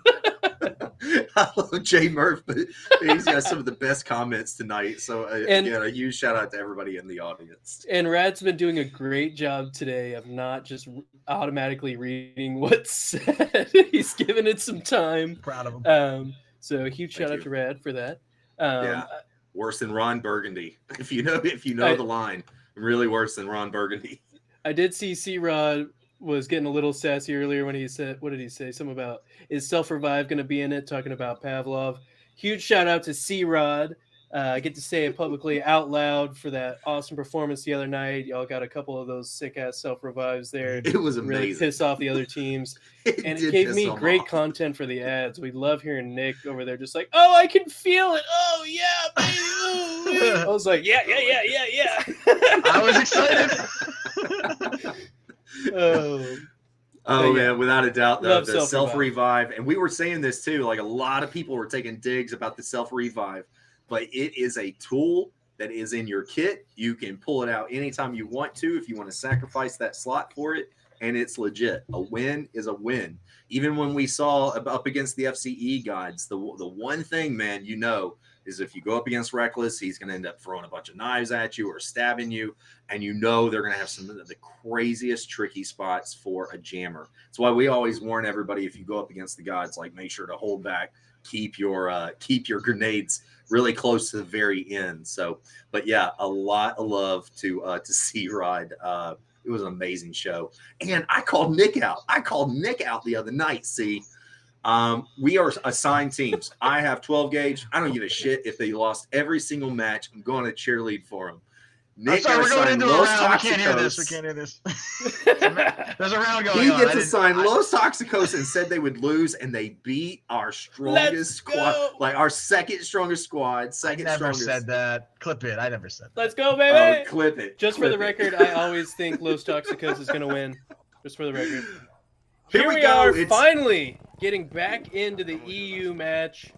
I love J Murph, but he's got some of the best comments tonight. So a huge shout out to everybody in the audience. And Rad's been doing a great job today of not just automatically reading what's said. He's given it some time. Proud of him. So a huge shout out to Rad for that. Worse than Ron Burgundy. If you know the line, really worse than Ron Burgundy. I did see C-Rod was getting a little sassy earlier when he said, what did he say? Something about, is Self-Revive going to be in it? Talking about Pavlov. Huge shout out to C-Rod. I get to say it publicly out loud for that awesome performance the other night. Y'all got a couple of those sick-ass Self-Revives there. It was amazing. Really piss off the other teams. And it gave me great content for the ads. We love hearing Nick over there just like, oh, I can feel it. Oh, yeah, baby. Oh, I was like, yeah. I was excited. Man, without a doubt, the self-revive. And we were saying this too, like a lot of people were taking digs about the self-revive, but it is a tool that is in your kit. You can pull it out anytime you want to if you want to sacrifice that slot for it, and it's legit. A win is a win. Even when we saw up against the FCE guides, the one thing, man, is if you go up against Reckless, he's going to end up throwing a bunch of knives at you or stabbing you, and they're going to have some of the craziest tricky spots for a jammer. That's why we always warn everybody, if you go up against the gods, like make sure to hold back, keep your grenades really close to the very end. So, but yeah, a lot of love to C-Rod. It was an amazing show, and I called Nick out. The other night. See. We are assigned teams. I have 12 gauge. I don't give a shit if they lost every single match. I'm going to cheerlead for them. Nick we're going into a round. We can't hear this. There's a round going on. He gets assigned Los Toxicos and said they would lose, and they beat our strongest squad, like our second strongest squad. I never said that. Clip it. I never said that. Let's go, baby. Oh, clip it. Just for the record, I always think Los Toxicos is going to win. Just for the record. Here we are, finally getting back into the EU match.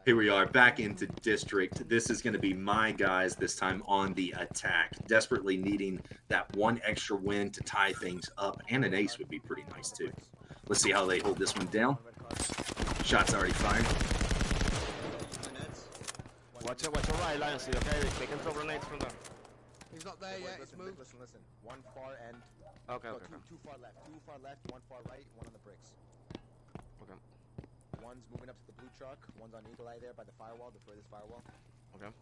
Here we are back into district. This is going to be my guys this time on the attack, desperately needing that one extra win to tie things up, and an ace would be pretty nice too. Let's see how they hold this one down. Shots already fired. Watch your right, Lion, see, okay? They can throw grenades from there. He's not there yet. It's moved. Listen. One far end. Okay. Two far left. Two far left. One far right. One on the bricks. Okay. One's moving up to the blue truck. One's on Eagle Eye there by the firewall, the furthest firewall. Okay.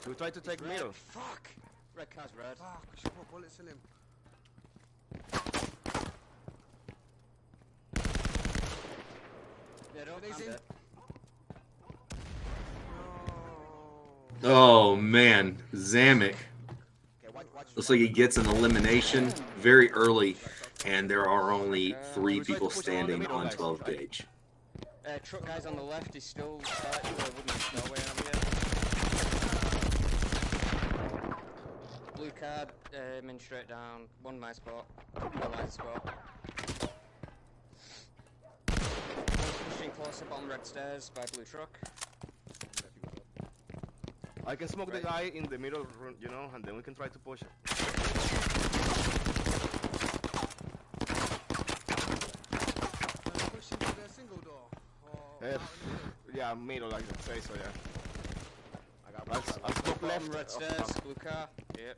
We try to take middle. Fuck! Red car's red. Fuck, we should put bullets in him. Yeah, don't He's I'm in. dead. Oh man, Zamek. Okay, watch. Looks like he gets an elimination very early, and there are only 3 people standing on 12 gauge. Truck guys on the left is still wouldn't know where I'm here. Blue card, in straight down. One my spot. One my spot. One's pushing closer, bottom red stairs by blue truck. I can smoke the guy in the middle, you know, and then we can try to push it. Push into the single door. Or out in the middle. Yeah, middle, I can say so, yeah. I got I'll smoke Bottom left. red stairs, blue car. Yep.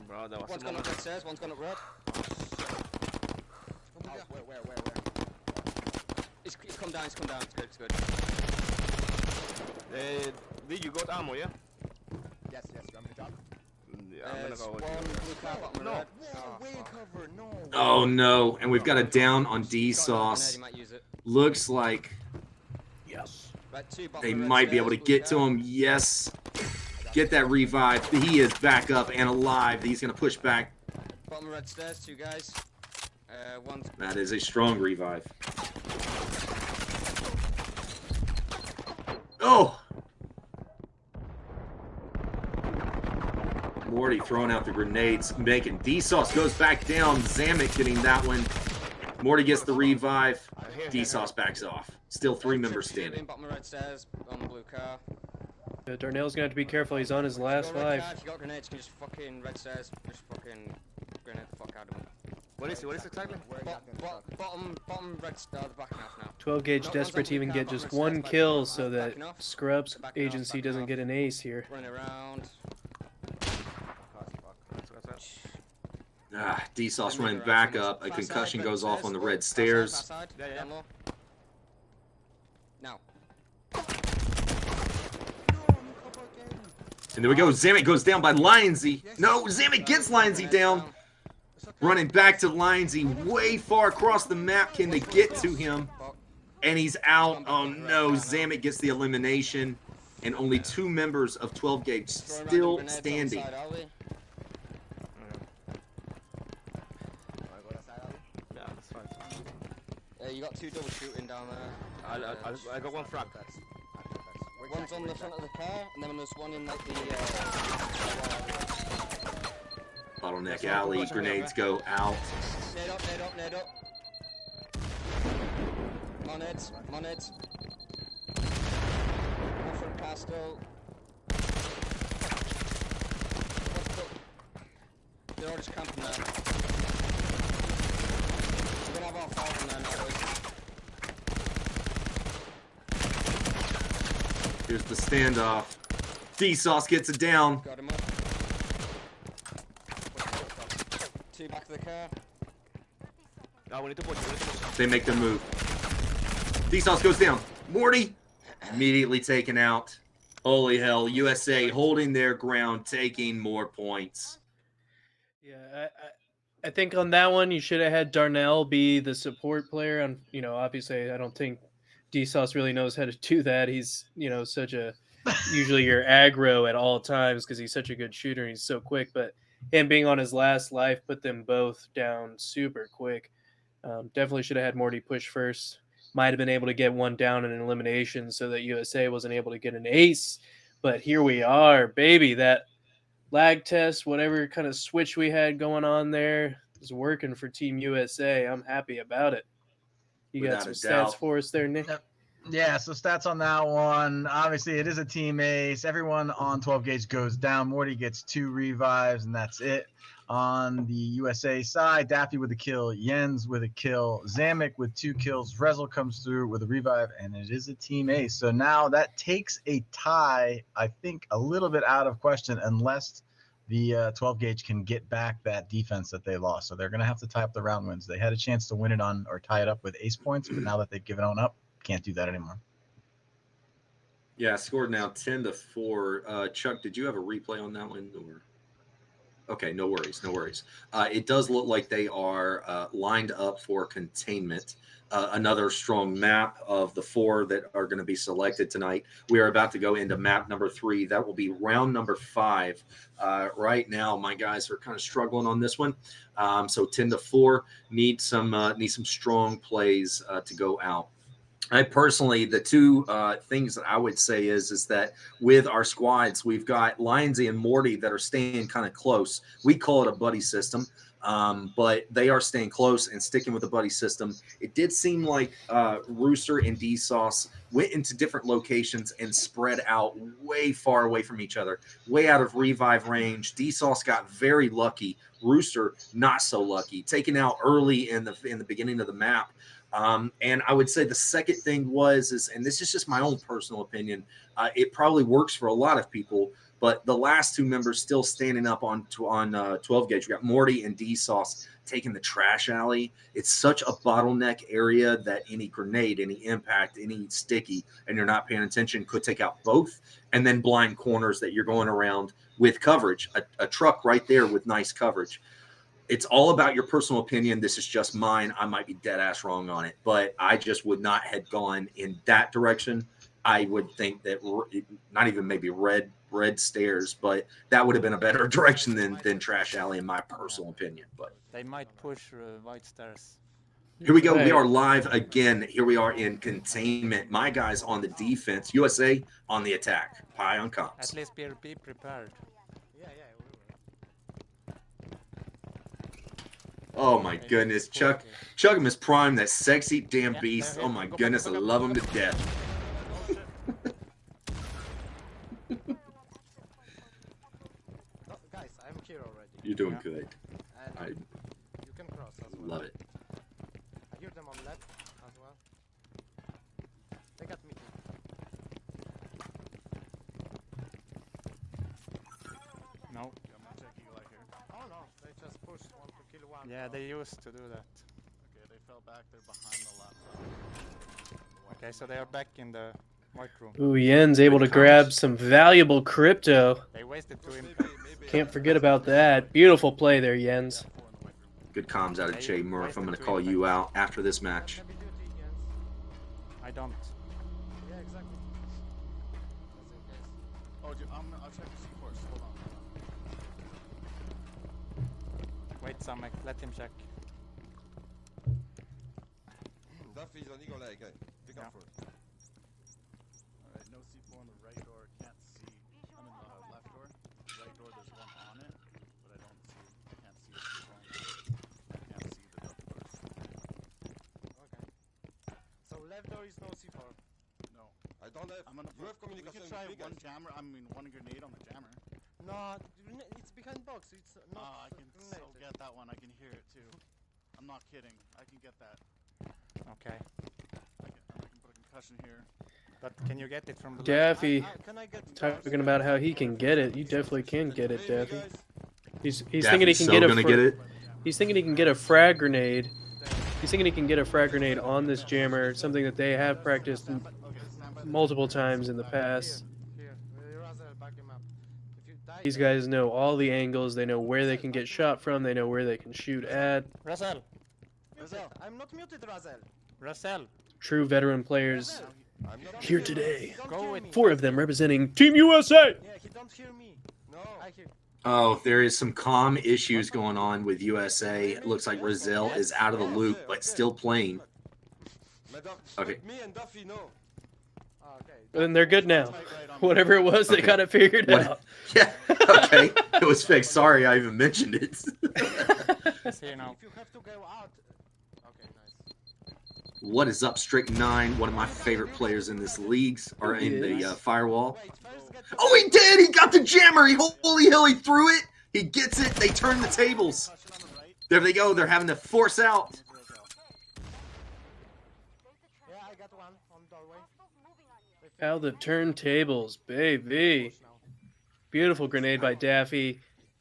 Bro, that was One's a gone up moment. red stairs, one's gone up red. Where? It's come down, it's good, it's good. Did you got ammo, yeah? Yes, you want me to drop? Yeah, I'm gonna go with One you. blue car, bottom No. red. Whoa, way cover, no. Oh no, and we've got a down on D Got another grenade, Sauce. you might use it. Looks like Yes. Right, two bottom they red might be able to stairs, blue get to car. him. Yes. Get that revive. He is back up and alive. He's going to push back. Bottom red stairs, 2 guys. One's That is a strong revive. Oh! Morty throwing out the grenades, making D-Sauce goes back down. Zamek getting that one. Morty gets the revive. D-Sauce backs off. Still 3 members standing. bottom red stairs on the blue car. Darnell's gonna have to be careful. He's on his last If you got red 5. car, if you got grenades, you can just fucking red stairs, just fucking grenade the fuck out of them. What is it? What is it exactly? Where exactly in the truck? Bottom red star, the backing off now. 12 gauge No, one's desperate on to even blue get car, just bottom 1 red stairs, kill backing so off, that backing off. Scrubs Backing off, agency backing doesn't off. get an ace here. Running around. Ah, D-Sauce running back up. A concussion goes off on the red stairs. Yeah, yeah. Now. And there we go. Zamek goes down by Lionsy. No, Zamek gets Lionsy down. Running back to Lionsy way far across the map. Can they get to him? And he's out. Oh no, Zamek gets the elimination. And only 2 members of 12 gauge still standing. Yeah, that's fine. You got 2 double shooting down there. I got 1 frag. One's on the front of the car, and then there's one in like the. Bottleneck alley. Grenades go out. Nade up, nade up, nade up. Moneds, moneds. One front car still. They're all just camping there. We're gonna have our 5 in there now, boys. Here's the standoff. D-Sauce gets it down. Got him up. 2 back of the car. No, we need to push. We need to push. They make the move. D-Sauce goes down. Morty immediately taken out. Holy hell. USA holding their ground, taking more points. Yeah, I think on that one you should have had Darnell be the support player. And obviously I don't think D-Sauce really knows how to do that. He's such a usually your aggro at all times because he's such a good shooter and he's so quick. But him being on his last life put them both down super quick. Definitely should have had Morty push first. Might have been able to get one down in an elimination so that USA wasn't able to get an ace. But here we are, baby. That lag test, whatever kind of switch we had going on there is working for Team USA. I'm happy about it. You got Without some a stats doubt. for us there, Nick? Yeah, so stats on that one. Obviously, it is a team ace. Everyone on 12 gauge goes down. Morty gets 2 revives, and that's it. On the USA side, Daffy with a kill, Jens with a kill, Zamek with 2 kills, Rezel comes through with a revive, and it is a team ace. So now that takes a tie, I think, a little bit out of question unless the 12 gauge can get back that defense that they lost. So they're going to have to tie up the round wins. They had a chance to win it on or tie it up with ace points, but now that they've given on up, can't do that anymore. Yeah, scored now 10-4. Chuck, did you have a replay on that one? Or? Okay, no worries, no worries. It does look like they are lined up for containment. Another strong map of the 4 that are going to be selected tonight. We are about to go into map number 3. That will be round number 5. Right now, my guys are kind of struggling on this one. So 10-4 need some strong plays to go out. I personally, the two things that I would say is that with our squads, we've got Lionsy and Morty that are staying kind of close. We call it a buddy system, but they are staying close and sticking with the buddy system. It did seem like Rooster and D-Sauce went into different locations and spread out way far away from each other, way out of revive range. D-Sauce got very lucky. Rooster, not so lucky. Taken out early in the beginning of the map. And I would say the second thing was, and this is just my own personal opinion, it probably works for a lot of people, but the last 2 members still standing up on 12 gauge. We got Morty and D-Sauce taking the trash alley. It's such a bottleneck area that any grenade, any impact, any sticky, and you're not paying attention could take out both. And then blind corners that you're going around with coverage, a truck right there with nice coverage. It's all about your personal opinion. This is just mine. I might be dead ass wrong on it, but I just would not have gone in that direction. I would think that not even maybe red stairs, but that would have been a better direction than trash alley in my personal opinion. But they might push white stairs. Here we go. We are live again. Here we are in containment. My guys on the defense. USA on the attack. Pie on comms. At least be prepared. Oh my goodness, Chuck him is prime, that sexy damn beast. Oh my goodness, I love him to death. Guys, I'm here already. You're doing good. And you can cross as well. Love it. I hear them on left as well. They got me. No. Oh no, they just pushed one to kill one. Yeah, they used to do that. Okay, they fell back. They're behind the laptop. Okay, so they are back in the white room. Ooh, Yen's able to grab some valuable crypto. They wasted 2 Can't forget about that. Beautiful play there, Jens. Good comms out of Jay Murph. I'm going to call you out after this match. I don't. Yeah, exactly. Oh, dude, I'll check the C-course. Hold on. Wait, Samek, let him check. Duffy's on Eagle Lake. Pick up for it. Alright, no C4 on the right door. Can't see. I'm in the left door. Right door, there's one on it, but I can't see the C4 on it. I can't see the double doors. Okay. So left door is no C4. No. I don't have. I'm gonna You have we communication could try with me, one guys. jammer. I mean, one grenade on the jammer. No, it's behind box. It's not. I can still get that one. I can hear it too. I'm not kidding. I can get that. Okay. I can put a concussion here. But can you get it from the Daffy, Can I get talking about how he can get it. You definitely can get it, Maybe, Daffy. guys. He's thinking he can so get gonna get it. He's thinking he can get a frag grenade. He's thinking he can get a frag grenade on this jammer, something that they have practiced multiple times in the past. Here, Razel, back him up. If you die, These guys know all the angles. They know where they can get shot from. They know where they can shoot at. Russell! muted. I'm not muted, Razel. Russell! True veteran players I'm not here hear today. Don't Go hear with me. 4 of them representing Team USA. Yeah, he don't hear me. No. I hear. Oh, there is some comm issues going on with USA. It looks like Brazil is out of the loop, but still playing. Okay. Me and Duffy, no. Oh, okay. And they're good now. Whatever it was, they Okay. got it figured What? out. Yeah. Okay. It was fixed. Sorry, I even mentioned it. It's here now. If you have to go out. Okay, nice. What is up, Strict 9? One of my favorite players in this league, or in the firewall. Wait, first get. Oh, he did! He got the jammer! Holy hell, he threw it! He gets it. They turn the tables. Concussion on the right. There they go. They're having to force out. Yeah, I got one on doorway. How the turntables, baby. Beautiful grenade by Daffy.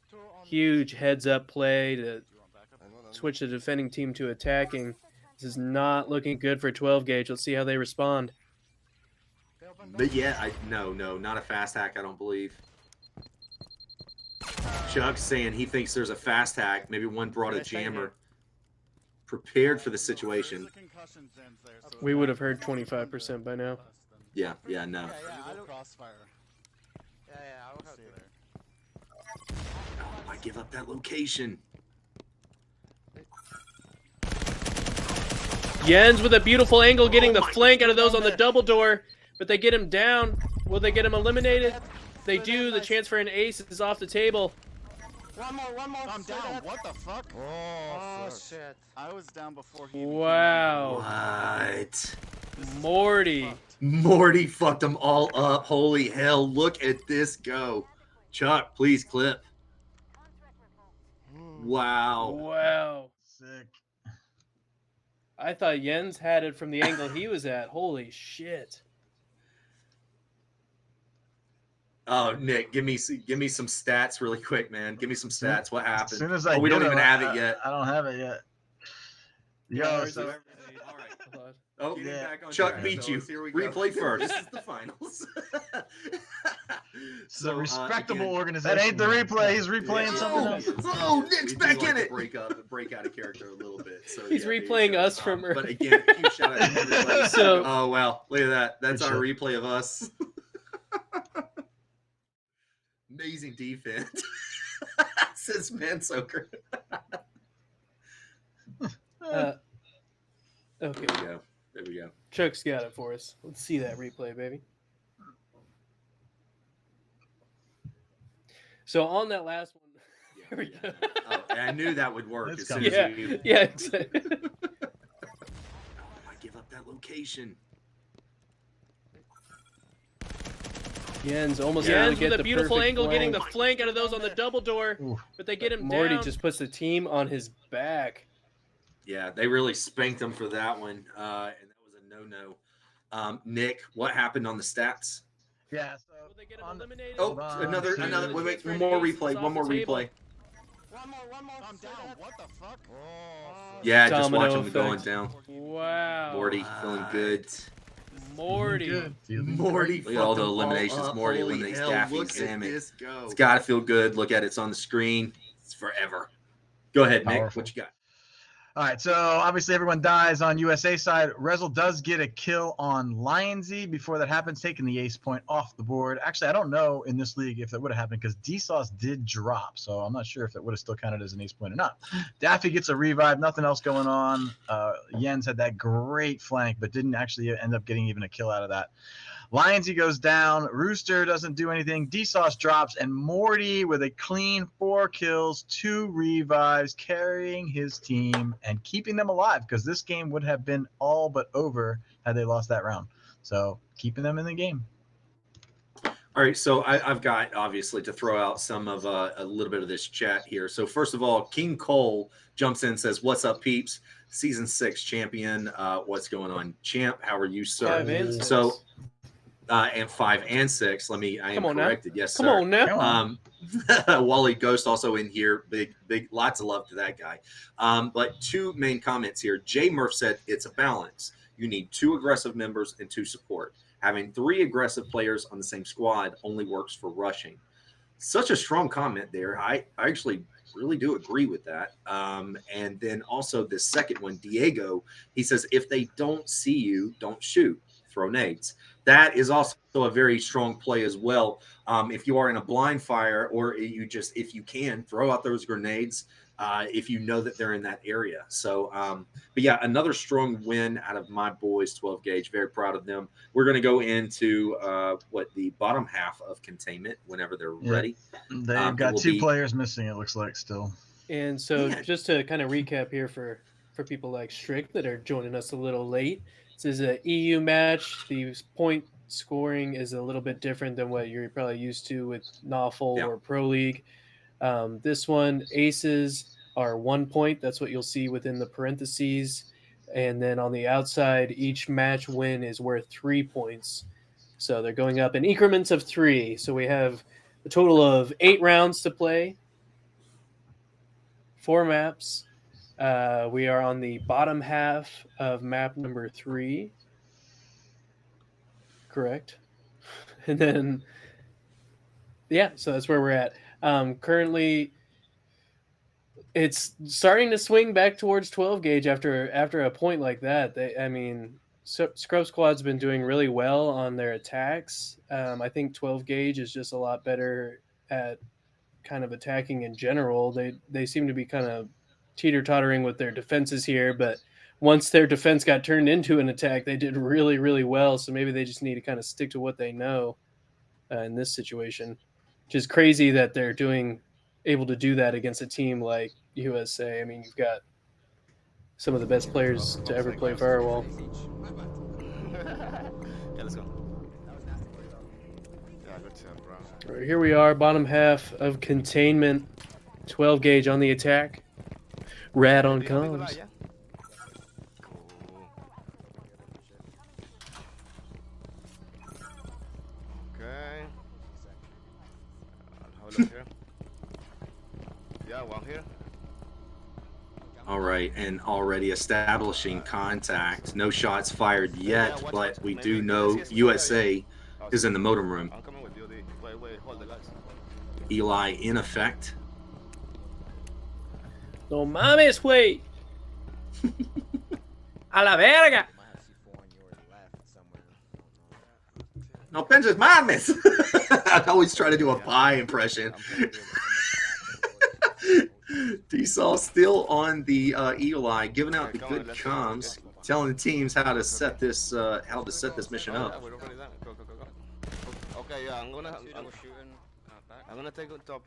Two on Huge heads-up play to Do you want backup? switch the defending team to attacking. This is not looking good for 12 gauge. Let's see how they respond. they open door. But yeah, no, not a fast hack. I don't believe. Chuck's saying he thinks there's a fast hack. Maybe one brought a Yes, I hear. jammer. Prepared for the situation. There's a concussion Jens there, so We it's would not have heard concussion 25% by now. less than- Yeah, no. Yeah, Or I you go look. crossfire. Yeah, I will help See you. there. I give up that location. Jens with a beautiful angle getting Oh the my flank out of those God. on the double door, but they get him down. Will they get him eliminated? They do. The chance for an ace is off the table. One more. I'm straight down. ahead. What the fuck? Oh shit. I was down before he. even came Wow. What? This is Morty. fucked. Morty fucked them all up. Holy hell. Look at this go. Chuck, please clip. Wow. Wow. Sick. I thought Jens had it from the angle he was at. Holy shit. Oh, Nick, give me some stats really quick, man. Give me some stats. What As happened? soon as I we get don't even them, have it yet. I don't have it yet. Yo, Yeah, so All right. Oh, Getting Yeah. back on Chuck track, beat you. fellas. Here we go. Replay first. This is the finals. it's a respectable again, organization. That ain't the replay. He's replaying Yeah. something Oh, else. oh, Nick's We do back like in to it. break out of character a little bit. So He's yeah, there you replaying go. us from But again, huge shout out to everybody. So- oh wow, look at that. That's Good our shit. replay of us. Amazing defense. Says Mansoker. Okay. There we go. There we go. Chuck's got it for us. Let's see that replay, baby. So on that last one, here we go. Oh, I knew that would work It's as soon coming. as Yeah, you. yeah, exactly. I give up that location. Jens almost Yeah. able to Jens get with the beautiful perfect angle, getting the flank. flank out of those on the double door, Ooh. but they get him Morty down. just puts the team on his back. Yeah, they really spanked them for that one, and that was a no-no. Nick, what happened on the stats? Yeah. Will they get him On- eliminated? Oh, Hold on. another. The Wait, transfer one more ace is replay. off One more the table. replay. One more. I'm straight down. ahead. What the fuck? Yeah, just Domino watch them effect. going down. Wow. Morty feeling good. Morty. Good. Feeling Morty, great. look at all the fucked them all eliminations. up. Morty Holy eliminates hell, Daffy, look at Zamek. this go. It's got to feel good. Look at it. It's on the screen. It's forever. Go ahead, Nick. Powerful. What you got? All right, so obviously everyone dies on USA side. Rezel does get a kill on Lionsy before that happens, taking the ace point off the board. Actually, I don't know in this league if that would have happened because D-Sauce did drop, so I'm not sure if that would have still counted as an ace point or not. Daffy gets a revive, nothing else going on. Jens had that great flank, but didn't actually end up getting even a kill out of that. Lionsy goes down. Rooster doesn't do anything. D-Sauce drops. And Morty with a clean 4 kills, 2 revives, carrying his team and keeping them alive because this game would have been all but over had they lost that round. So keeping them in the game. All right, so I've got obviously to throw out some of a little bit of this chat here. So first of all, King Cole jumps in and says, "What's up, peeps? Season 6 champion. What's going on, champ? How are you, sir?" 5 and 6. So and 5 and 6. I am Come on now. corrected. Yes, Come sir. on now. Come on. Wally Ghost also in here. Big, lots of love to that guy. But 2 main comments here. Jay Murph said it's a balance. You need 2 aggressive members and 2 support. Having 3 aggressive players on the same squad only works for rushing. Such a strong comment there. I actually really do agree with that. And then also the second one, Diego, he says, if they don't see you, don't shoot. Throw nades. That is also a very strong play as well. If you are in a blind fire, or if you can throw out those grenades, if you know that they're in that area. So, but yeah, another strong win out of my boys, 12 gauge. Very proud of them. We're going to go into the bottom half of containment whenever they're Yeah. ready. They've It got will 2 be- players missing, it looks like, still. And so Man. just to kind of recap here for people like Strick that are joining us a little late, this is an EU match. The point scoring is a little bit different than what you're probably used to with Novel Yeah. or Pro League. This one, aces are 1 point. That's what you'll see within the parentheses. And then on the outside, each match win is worth 3 points. So they're going up in increments of 3. So we have a total of 8 rounds to play, 4 maps. We are on the bottom half of map number 3. Correct. And then, yeah, so that's where we're at. Currently, it's starting to swing back towards 12 gauge after a point like that. Scrub Squad's been doing really well on their attacks. I think 12 gauge is just a lot better at kind of attacking in general. They seem to be kind of teeter-tottering with their defenses here, but once their defense got turned into an attack, they did really, really well. So maybe they just need to kind of stick to what they know in this situation, which is crazy that they're able to do that against a team like USA. I mean, you've got some of the best players to ever play Firewall. Yeah, let's go. Yeah, good job, bro. Right, here we are, bottom half of containment. 12 gauge on the attack. Rad on comms. Yeah? Cool. Okay. I'll have a look here. Yeah, one here. All right, and already establishing contact. No shots fired yet, but we do know USA is in the modem room. I'm coming with you. Wait, hold the guys. Eli in effect. No mames, güey. A la verga. No penses mames. I always try to do a pie impression. D-Saw still on the Eli, giving out the good comms, telling the teams how to set this mission up. Okay, yeah, I'm gonna take it top.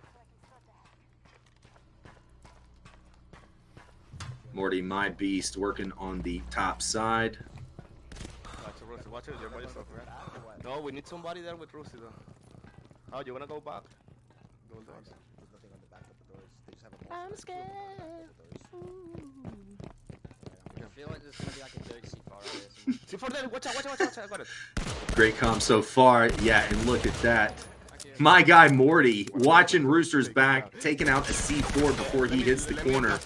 Morty, my beast, working on the top side. Watch it, you're by yourself, right? No, we need somebody there with Rusty though. Oh, you wanna go back? Go doors. I'm scared. I feel like there's gonna be like a joke C4 out here. See for there, watch out, I got it. Great comm so far. Yeah, and look at that. My guy Morty watching Rooster's back, taking out a C4 before he hits the corner.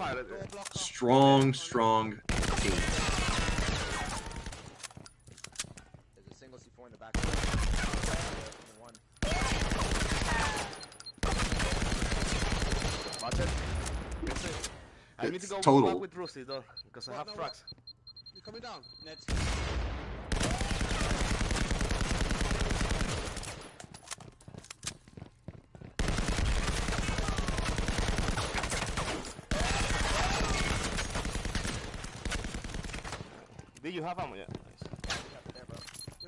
Strong team. There's a single C4 in the back. Watch it. I need to go Total. back with Rusty though, because I have frags. You're coming down. Nets. Do you have ammo? Yeah.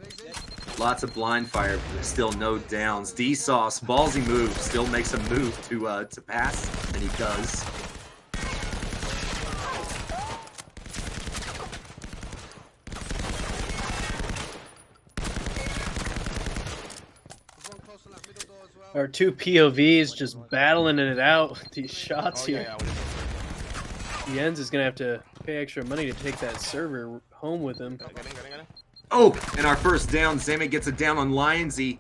Nice. Lots of blind fire, but still no downs. D-Sauce, ballsy move, still makes a move to pass, and he does. Our two POVs just battling it out with these shots here. Jens is going to have to pay extra money to take that server home with him. Oh, and our first down. Zame gets a down on Lionsy.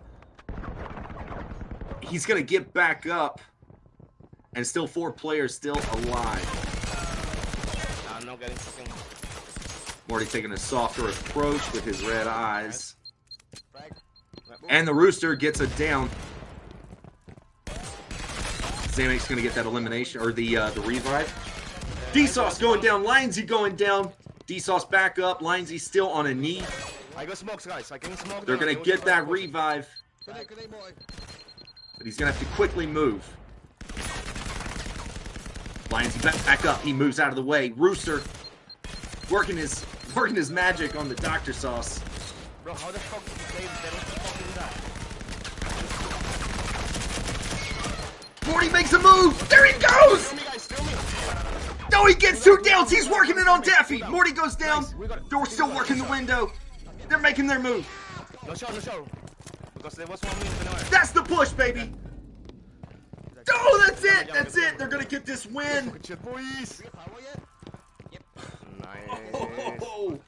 He's going to get back up. And still 4 players still alive. I'm not getting fucking. Morty taking a softer approach with his red eyes. And the Rooster gets a down. Zamek's going to get that elimination, or the revive. D-Sauce going down. Lionsy going down. D-Sauce back up. Lionsy still on a knee. I got smokes, guys. I can smoke. They're going to get that revive. But he's going to have to quickly move. Lionsy back up. He moves out of the way. Rooster working his magic on the Dr. Sauce. Bro, how the fuck did they fucking that? Morty makes a move. There he goes. Kill me, guys. Kill me. No, he gets 2 downs. He's working it on Daffy. Morty goes down. They're still working the window. They're making their move. No show. Because there was 1 minute anyway. That's the push, baby. Oh, that's it! That's it! They're gonna get this win! Nice. Oh,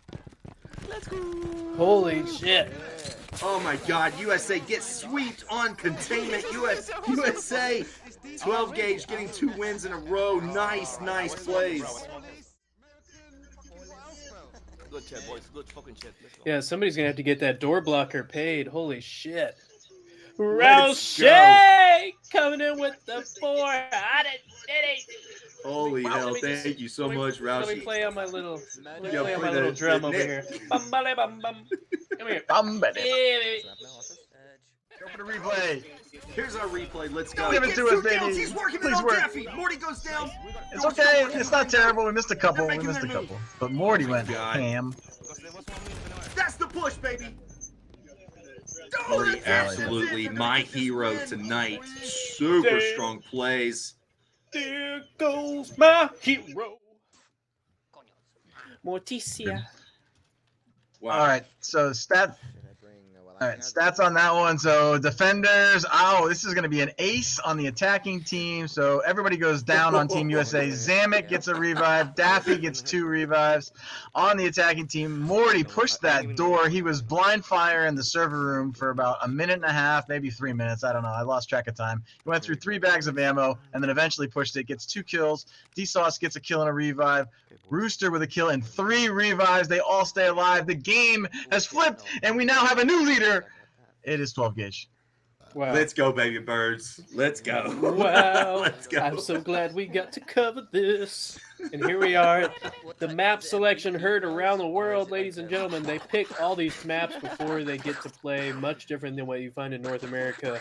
Holy shit. oh my God, USA gets swept on containment. USA 12 gauge getting 2 wins in a row. Nice, nice plays. Good chat, boys. Good fucking chat. Let's go. Yeah, somebody's gonna have to get that door blocker paid. Holy shit. Let's go. Roche coming in with the 4 out of city. Holy hell, Let me just- thank you so let me- much, Let me Roushi. play on my little, let me Yeah, play on play my little the drum over Nick. here. Bum, bale, bum, bum. Come here. Bumbetti. Yeah, baby. Go for the replay. Here's our replay. Let's go. Give He it gets to us, 2 kills. baby. He's working Please it on work. Daffy. Morty goes down. It's okay. It's not terrible. We missed a couple. We missed a couple. But Morty went God. ham. That's the push, baby. Morty That's it. absolutely Absolutely my hero tonight. Super strong plays. There goes my hero. Morticia. Wow. All right. So All right, stats on that one. So defenders, this is going to be an ace on the attacking team. So everybody goes down on Team USA. Zamek gets a revive. Daffy gets 2 revives. On the attacking team, Morty pushed that door. He was blind fire in the server room for about a minute and a half, maybe 3 minutes. I don't know. I lost track of time. He went through 3 bags of ammo and then eventually pushed it. Gets 2 kills. D-Sauce gets a kill and a revive. Rooster with a kill and 3 revives. They all stay alive. The game has flipped, and we now have a new leader. It is 12 gauge. Wow. Let's go, baby birds. Let's go. Wow. Let's go. I'm so glad we got to cover this. And here we are. The map selection heard around the world, ladies and gentlemen. They pick all these maps before they get to play, much different than what you find in North America.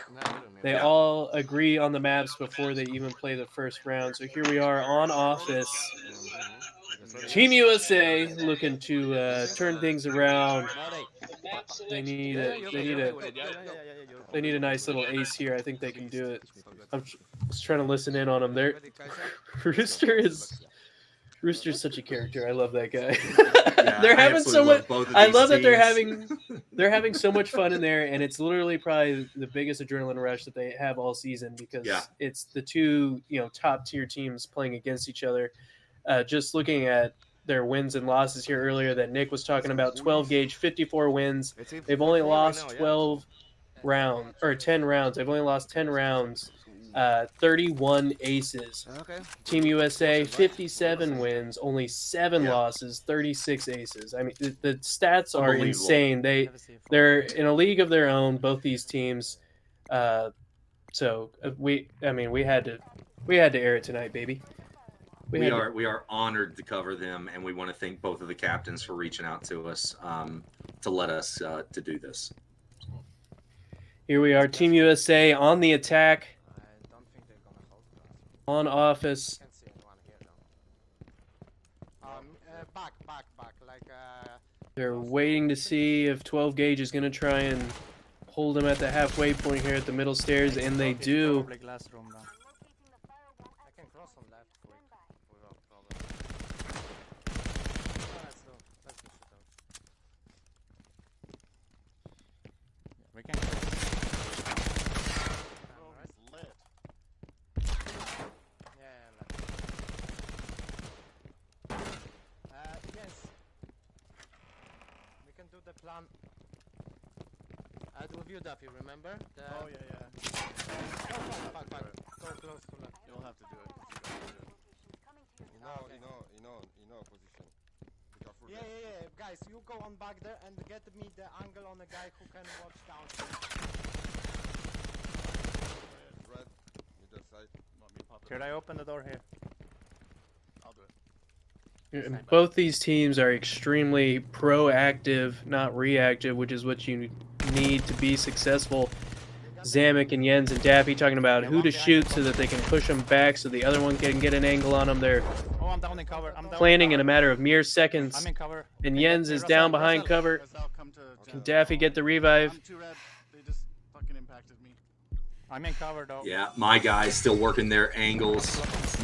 They all agree on the maps before they even play the first round. So here we are on Office. Team USA looking to turn things around. They need a nice little ace here. I think they can do it. I'm just trying to listen in on them. Rooster's such a character. I love that guy. Yeah, They're I having so absolutely much. love both of I these love that teams. they're having so much fun in there, and it's literally probably the biggest adrenaline rush that they have all season because it's the two top tier teams playing against each other. Just looking at their wins and losses here earlier that Nick was talking about, 12 gauge, 54 wins. They've only lost 10 rounds. They've only lost 10 rounds, 31 aces. Team USA, 57 wins, only 7 losses, 36 aces. I mean, the stats are insane. They're in a league of their own, both these teams. So we had to air it tonight, baby. We are honored to cover them, and we want to thank both of the captains for reaching out to us to let us to do this. Here we are, Team USA on the attack, on Office. They're waiting to see if 12 gauge is going to try and hold them at the halfway point here at the middle stairs, and they do. We can go. Yes. We can do the plan. I had with you, Duffy, remember? Oh, yeah. Back. Go close to left. You'll have to do it. You know position. Be careful Yeah. Guys, you go on back there and get me the angle on the guy who can watch down. Red, middle side. Want me to pop it? Should I open the door here? I'll do it. And both these teams are extremely proactive, not reactive, which is what you need to be successful. Zamek and Jens and Daffy talking about who to shoot so that they can push them back so the other one can get an angle on them. They're Oh, I'm down in cover. planning in a matter of mere seconds. I'm in cover. And Jens is down behind cover. Can Daffy get the revive? I'm too red. They just fucking impacted me. I'm in cover though. Yeah, my guy's still working their angles,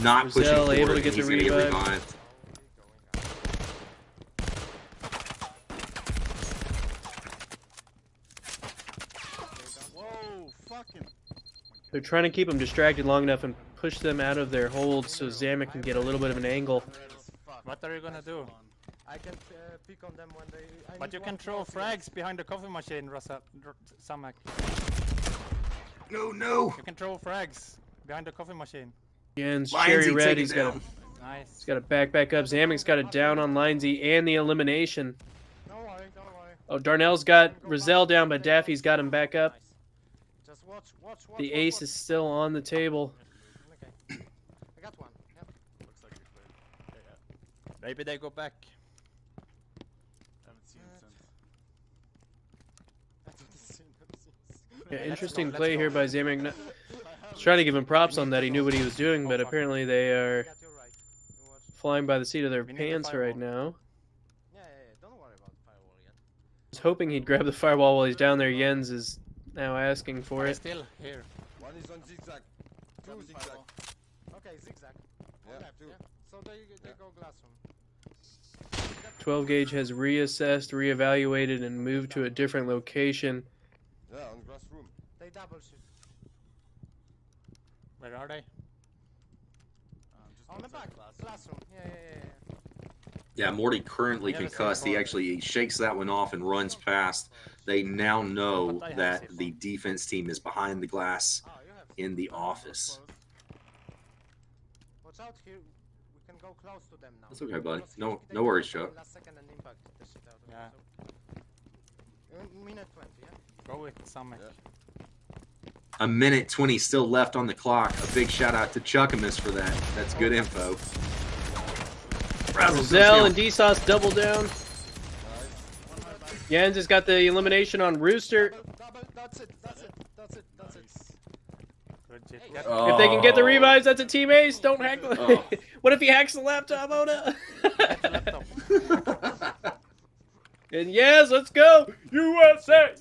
not pushing Brazil forward. able to get He's the gonna get revive. revived. Whoa, fucking. They're trying to keep them distracted long enough and push them out of their hold so Zamek can get a little bit of an angle. What are you gonna do? I can pick on them when they. But you can throw frags behind the coffee machine, Samak. No. You can throw frags behind the coffee machine. Jens, Lindsay, cherry red. take it He's got down. Nice. He's got to back up. Zamek's got it down on Lindsay and the elimination. Don't worry. Oh, Darnell's got Rizal down, but Daffy's got him back up. Just watch. The ace is still on the table. Okay. I got one. Yep. Looks like you're clear. Yeah. Maybe they go back. Haven't seen him since. I haven't seen them since. Yeah, interesting play here by Zamek. I was trying to give him props on that. He knew what he was doing, but apparently they are Got you right. You watch. flying by the seat of their We need the pants right firewall. now. Yeah. Don't worry about the firewall yet. I was hoping he'd grab the firewall while he's down there. Jens is now asking for I'm it. still here. One is on zigzag. Two zigzag. Okay, zigzag. Yeah, Left, two. yeah. So they go glass room. 12 gauge has reassessed, reevaluated, and moved to a different location. Yeah, on grass room. They double shoot. Where are they? Just On the outside back. class. Glass room. Yeah. Yeah, Morty currently Yeah, the concussed. same He ball. actually shakes that one off and runs past. They now know But I have that safe the ball. defense team is behind the glass Oh, you have. in the office. Watch out here. We can go close to them now. That's okay, buddy. Because No they no worries, can Chuck. last second and impact the shit out of Yeah. them, so. Minute 20, yeah? Go with Samak. Yeah. A minute 20 still left on the clock. A big shout out to Chuckamus for that. That's good info. Rizal and D-Sauce double down. Jens has got the elimination on Rooster. Double, that's it. Good shit. Hey, Get- If they can get the Oh. revives, that's a team ace. Don't hack. Oh. What if he hacks the laptop, Oda? Get the laptop. And yes, let's go. USA.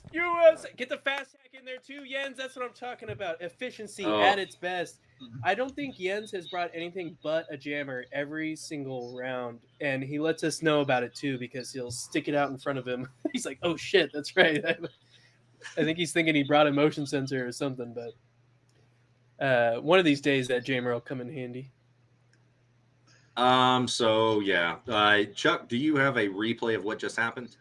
Get the fast hack in there too, Jens. That's what I'm talking about. Efficiency Oh. at its best. I don't think Jens has brought anything but a jammer every single round, and he lets us know about it too because he'll stick it out in front of him. He's like, "Oh shit, that's right." I think he's thinking he brought a motion sensor or something, but one of these days that jammer will come in handy. So yeah. Chuck, do you have a replay of what just happened?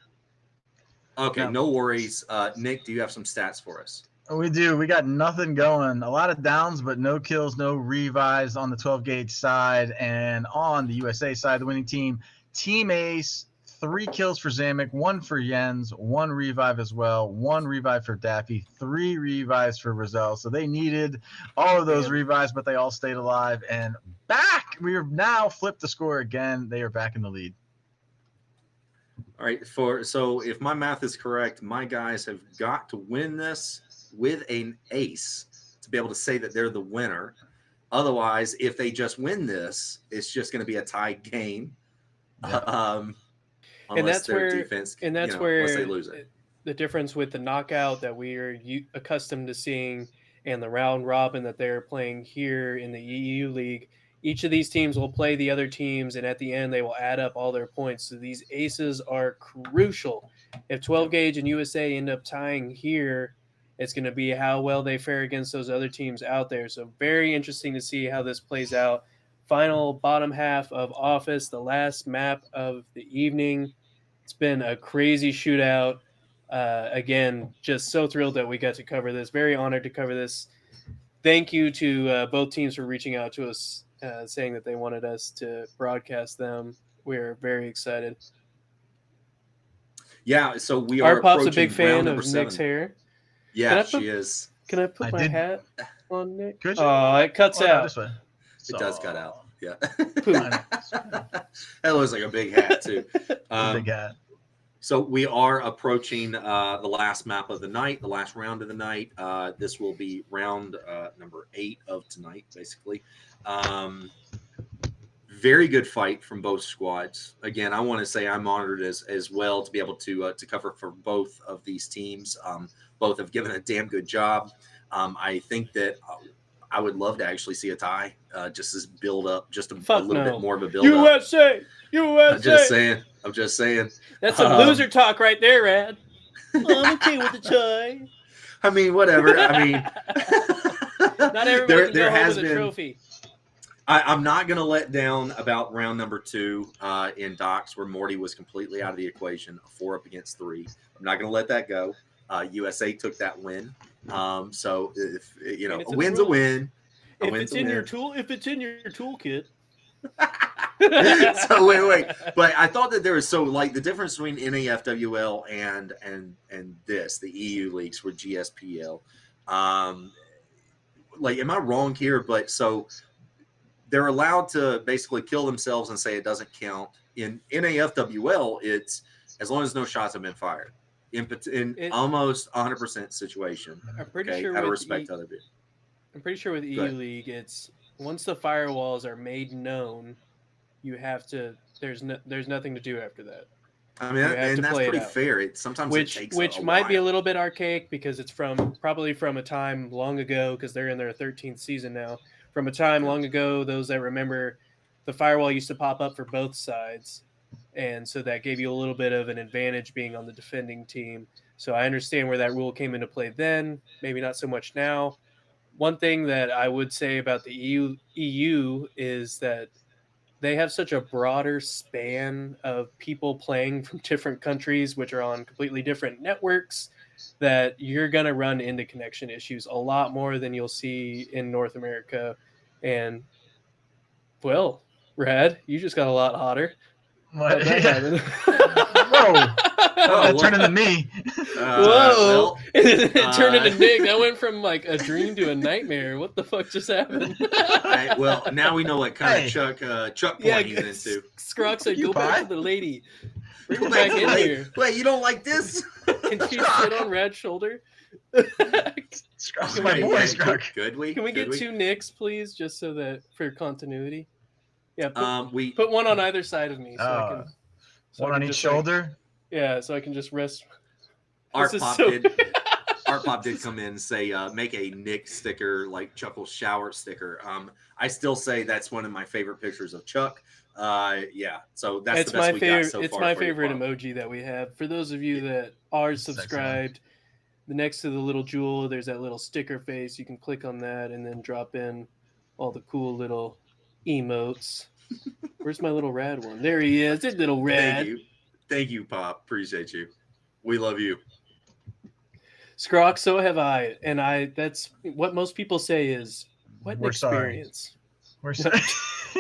Okay, No. no worries. Nick, do you have some stats for us? We do. We got nothing going. A lot of downs, but no kills, no revives on the 12 gauge side. And on the USA side, the winning team, Team Ace, 3 kills for Zamek, 1 for Jens, 1 revive as well, 1 revive for Daffy, 3 revives for Rizal. So they needed all of those revives, but they all stayed alive. And back, we have now flipped the score again. They are back in the lead. All right, so if my math is correct, my guys have got to win this with an ace to be able to say that they're the winner. Otherwise, if they just win this, it's just going to be a tied game. Yeah. Unless that's their where- defense, And that's unless they where lose it. the difference with the knockout that we are accustomed to seeing and the round robin that they're playing here in the EU League. Each of these teams will play the other teams, and at the end, they will add up all their points. So these aces are crucial. If 12 gauge and USA end up tying here, it's going to be how well they fare against those other teams out there. So very interesting to see how this plays out. Final bottom half of Office, the last map of the evening. It's been a crazy shootout. Again, just so thrilled that we got to cover this. Very honored to cover this. Thank you to both teams for reaching out to us, saying that they wanted us to broadcast them. We're very excited. Yeah, so we are Our Pop's a approaching big round fan number of Nick's 7. hair. Yeah, Can I put- she is. Can I put I my did- hat on Nick? Could you? Oh, it cuts Oh, no, out. this way. It does cut out. Yeah. Poop. That looks like a big hat too. Big hat. So we are approaching the last map of the night, the last round of the night. This will be round number 8 of tonight, basically. Very good fight from both squads. Again, I want to say I'm honored as well to be able to cover for both of these teams. Both have given a damn good job. I think that I would love to actually see a tie, just as build up, just a little bit more of a build up. USA! I'm just saying. I'm just saying. That's some loser talk right there, Rad. I'm okay with the tie. I mean, whatever. I mean, Not everybody can go home has with a been. trophy. I'm not going to let down about round number 2 in Docks, where Morty was completely out of the equation, a 4 up against 3. I'm not going to let that go. USA took that win. So if you know, a win's a win. If it's in your toolkit. So wait. But I thought that there was like the difference between NAFWL and this, the EU leagues were GSPL. Like, am I wrong here? But so they're allowed to basically kill themselves and say it doesn't count. In NAFWL, it's as long as no shots have been fired. In almost 100% situation. I'm pretty okay, sure out of with respect to other people. I'm pretty sure with EU League, it's once the firewalls are made known, you have to. There's nothing to do after that. I mean, and that's pretty fair. It sometimes it takes which a might while. be a little bit archaic because it's probably from a time long ago, because they're in their 13th season now. From a time long ago, those that remember, the firewall used to pop up for both sides, and so that gave you a little bit of an advantage being on the defending team. So I understand where that rule came into play then, maybe not so much now. One thing that I would say about the EU is that they have such a broader span of people playing from different countries, which are on completely different networks, that you're going to run into connection issues a lot more than you'll see in North America. And, well, Rad, you just got a lot hotter. What? How'd that happen? Whoa. That turned into me. Whoa. It turned into Nick. That went from like a dream to a nightmare. What the fuck just happened? Well, now we know what kind of Chuck point he's into. Scrox said, go back to the lady. Bring her back in here. Wait, you don't like this? Can she sit on Rad's shoulder? Scrox, my boy, Scrox. Could we? Can we get 2 Nicks, please, just so that for continuity? Yeah, we put one on either side of me. So I can, one on each shoulder? Yeah, so I can just rest. Art Pop did come in and say, make a Nick sticker, like Chuckle's shower sticker. I still say that's one of my favorite pictures of Chuck. Yeah, so that's the best we got so far. It's my favorite emoji that we have. For those of you that are subscribed, next to the little jewel, there's that little sticker face. You can click on that and then drop in all the cool little emotes. Where's my little Rad one? There he is. It's little Rad. Thank you, Pop. Appreciate you. We love you. Scrox, so have I. And that's what most people say is, what an experience. We're sorry.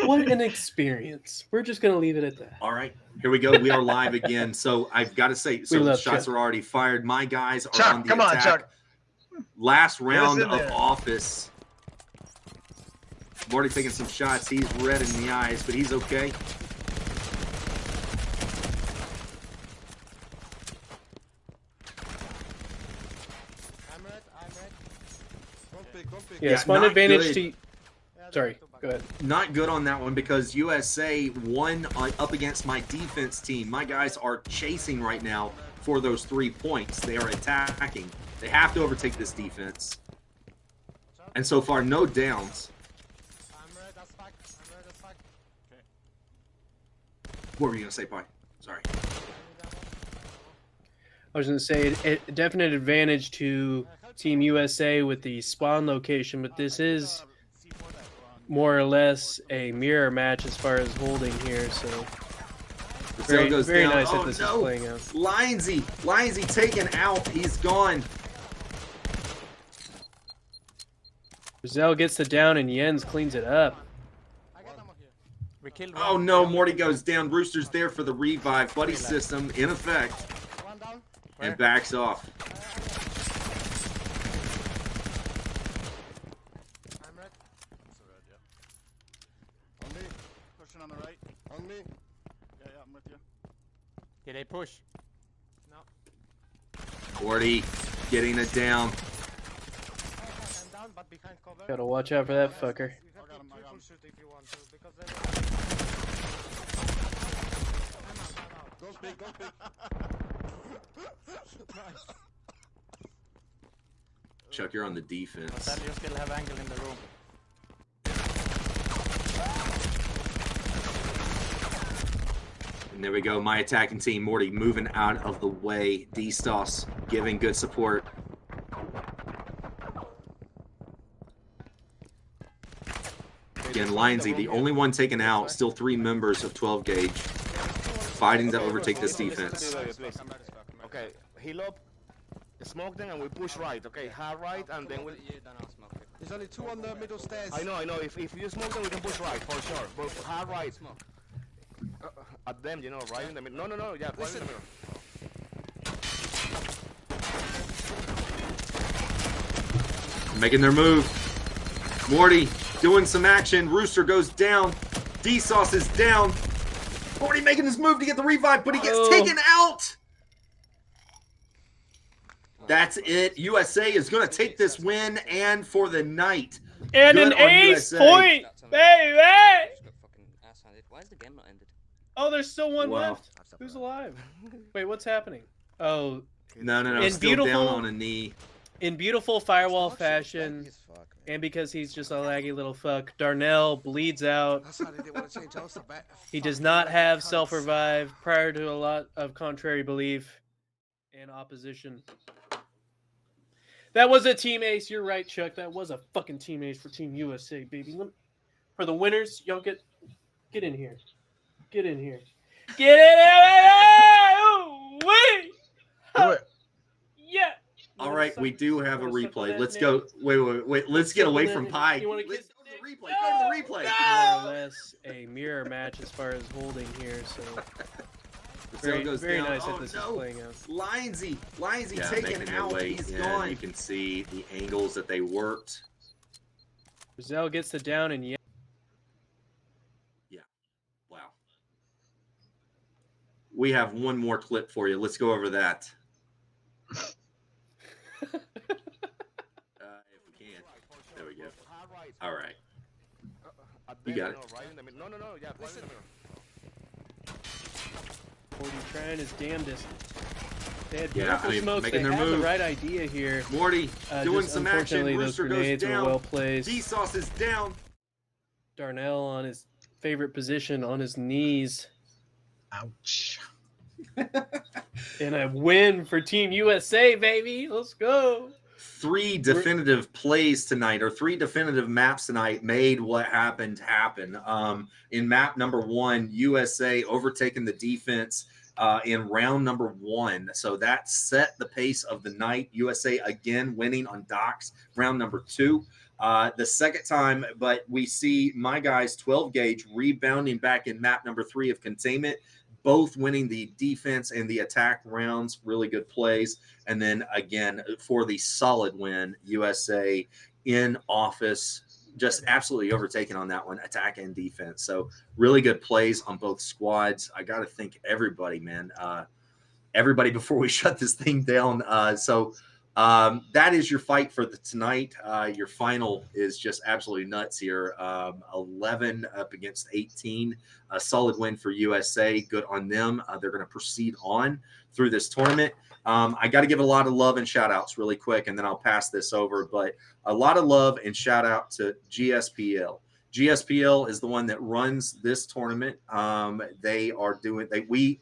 What an experience. We're just going to leave it at that. All right. Here we go. We are live again. So I've got to say, shots Chuck. are already fired. My guys are Chuck, on the come attack. on, Chuck. Last round of office. Morty taking some shots. He's red in the eyes, but he's okay. Yeah, spawn advantage to... Sorry, go ahead. Not good on that one because USA won up against my defense team. My guys are chasing right now for those 3 points. They are attacking. They have to overtake this defense. And so far, no downs. What were you going to say, Pi? Sorry. I was going to say a definite advantage to Team USA with the spawn location, but this is more or less a mirror match as far as holding here. So very nice that this is playing out. Linesy taken out. He's gone. Brazil gets the down and Jens cleans it up. Oh no, Morty goes down. Rooster's there for the revive. Buddy system in effect. And backs off. On me. Pushing on the right. On me. Yeah, I'm with you. Did they push? No. Morty getting it down. Gotta watch out for that fucker. Go speak, go speak. Chuck, you're on the defense. You still have angle in the room. And there we go. My attacking team, Morty, moving out of the way. D-Stoss giving good support. again, Lindsay, the only one taken out, still 3 members of 12 Gauge fighting to overtake this defense. Okay, heal up, smoke them, and we push right. Okay, hard right, and then we. There's only 2 on the middle stairs. I know. If you smoke them, we can push right for sure. But hard right. At them, you know, right in the middle. No. Yeah, right in the middle. Making their move. Morty doing some action. Rooster goes down. D-Sauce is down. Morty making his move to get the revive, but he gets taken out. That's it. USA is going to take this win and for the night. And Good an on ace USA. point, baby! Why is the game not ended? Oh, there's still one Wow. left. Who's alive? Wait, what's happening? Oh, No. In Still beautiful- down on a knee. in beautiful firewall fashion, and because he's just a laggy little fuck, Darnell bleeds out. That's how they didn't want to change house. I bet. He does not have self-revive prior to a lot of contrary belief and opposition. That was a team ace. You're right, Chuck. That was a fucking team ace for Team USA, baby. For the winners, y'all get in here. Get in here. Get in here! Ooh, wee! Do it. Yeah. All right, we do have a wanna suckle replay. that Let's dick? go. Wait. Let's get away from Pie. You wanna Let's kiss go to the dick? replay. Go to the replay. More or less a mirror match as far as holding here, so The very, cell goes very down. nice Oh, that this no. is playing out. Lindsay Yeah, taken making out. their way He's in. gone. You can see the angles that they worked. Brazil gets the down and yeah. Wow. We have one more clip for you. Let's go over that. If we can. There we go. All right. You got it. Right in the middle. No. Yeah, right in the middle. 40 trying his damnedest. They had Yeah, beautiful I mean, smokes. They making their had the move. right idea here. Morty doing just some action. unfortunately, those Rooster goes grenades were down. well placed. D-Sauce is down. Darnell on his favorite position on his knees. Ouch. And a win for Team USA, baby. Let's go. 3 definitive plays tonight, or 3 definitive maps tonight, made what happened happen. In map number 1, USA overtaking the defense in round number 1. So that set the pace of the night. USA again winning on docks, round number 2. The second time, but we see my guys 12 Gauge rebounding back in map number 3 of containment, both winning the defense and the attack rounds. Really good plays. And then again, for the solid win, USA in office, just absolutely overtaken on that one, attack and defense. So really good plays on both squads. I got to thank everybody, man. Everybody before we shut this thing down. That is your fight for tonight. Your final is just absolutely nuts here. 11 up against 18. A solid win for USA. Good on them. They're going to proceed on through this tournament. I got to give a lot of love and shout outs really quick, and then I'll pass this over. But a lot of love and shout out to GSPL. GSPL is the one that runs this tournament. They are doing,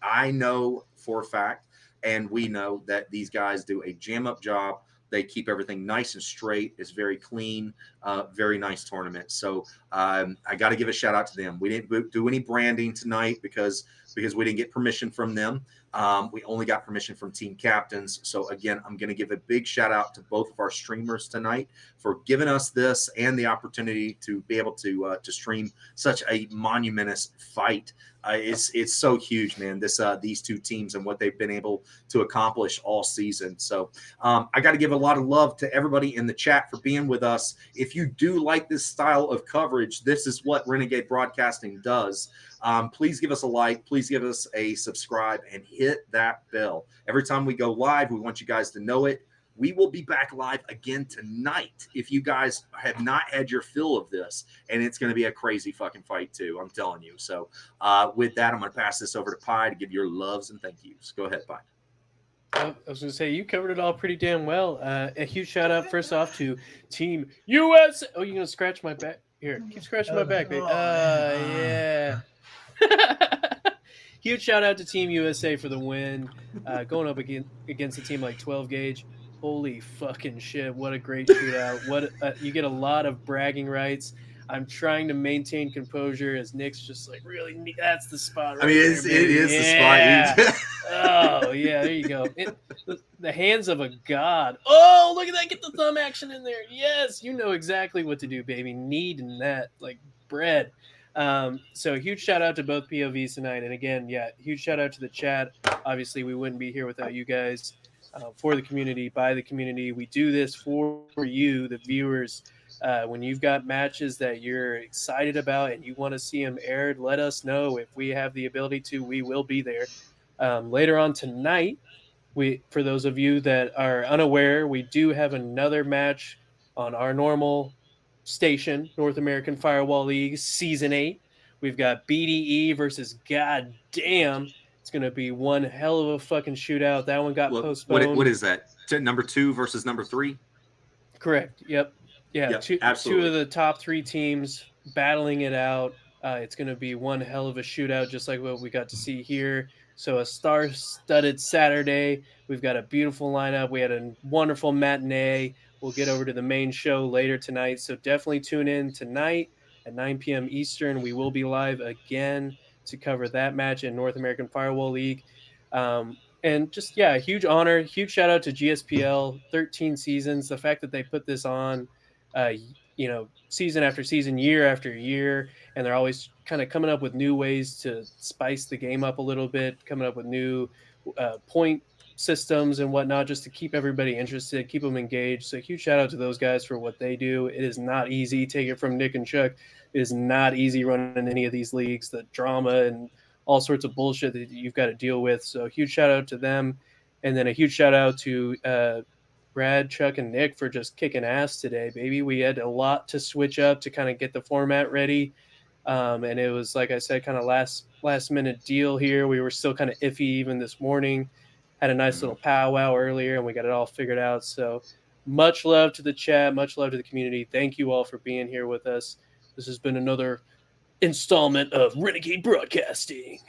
I know for a fact, and we know that these guys do a jam up job. They keep everything nice and straight. It's very clean, very nice tournament. So I got to give a shout out to them. We didn't do any branding tonight because we didn't get permission from them. We only got permission from team captains. So again, I'm going to give a big shout out to both of our streamers tonight for giving us this and the opportunity to be able to stream such a monumentous fight. It's so huge, man. These two teams and what they've been able to accomplish all season. So I got to give a lot of love to everybody in the chat for being with us. If you do like this style of coverage, this is what Renegade Broadcasting does. Please give us a like, please give us a subscribe, and hit that bell. Every time we go live, we want you guys to know it. We will be back live again tonight if you guys have not had your fill of this, and it's going to be a crazy fucking fight too, I'm telling you. So with that, I'm going to pass this over to Pi to give your loves and thank yous. Go ahead, Pi. I was going to say, you covered it all pretty damn well. A huge shout out first off to Team US. Oh, you're going to scratch my back? Here, keep scratching my back, baby. Yeah. Huge shout out to Team USA for the win. Going up against a team like 12 Gauge. Holy fucking shit. What a great shootout. You get a lot of bragging rights. I'm trying to maintain composure as Nick's just like, really, that's the spot right I mean, there, it baby. is Yeah. the spot. Oh, yeah, there you go. The hands of a god. Oh, look at that. Get the thumb action in there. Yes, you know exactly what to do, baby. Kneading that like bread. So huge shout out to both POVs tonight. And again, yeah, huge shout out to the chat. Obviously, we wouldn't be here without you guys. For the community, by the community. We do this for you, the viewers. When you've got matches that you're excited about and you want to see them aired, let us know. If we have the ability to, we will be there. Later on tonight, for those of you that are unaware, we do have another match on our normal station, North American Firewall League Season 8. We've got BDE versus Goddamn. It's going to be one hell of a fucking shootout. That one got postponed. What is that? Number 2 versus number 3? Correct. Yep. Yeah. Yep, Two absolutely. of the top 3 teams battling it out. It's going to be one hell of a shootout, just like what we got to see here. So a star-studded Saturday. We've got a beautiful lineup. We had a wonderful matinee. We'll get over to the main show later tonight. So definitely tune in tonight at 9 p.m. Eastern. We will be live again to cover that match in North American Firewall League. And just, yeah, huge honor, huge shout out to GSPL, 13 seasons. The fact that they put this on, season after season, year after year, and they're always kind of coming up with new ways to spice the game up a little bit, coming up with new point systems and whatnot, just to keep everybody interested, keep them engaged. So huge shout out to those guys for what they do. It is not easy. Take it from Nick and Chuck. It is not easy running any of these leagues. The drama and all sorts of bullshit that you've got to deal with. So huge shout out to them. And then a huge shout out to Brad, Chuck, and Nick for just kicking ass today, baby. We had a lot to switch up to kind of get the format ready. And it was, like I said, kind of last minute deal here. We were still kind of iffy even this morning. Had a nice little powwow earlier, and we got it all figured out. So much love to the chat. Much love to the community. Thank you all for being here with us. This has been another installment of Renegade Broadcasting.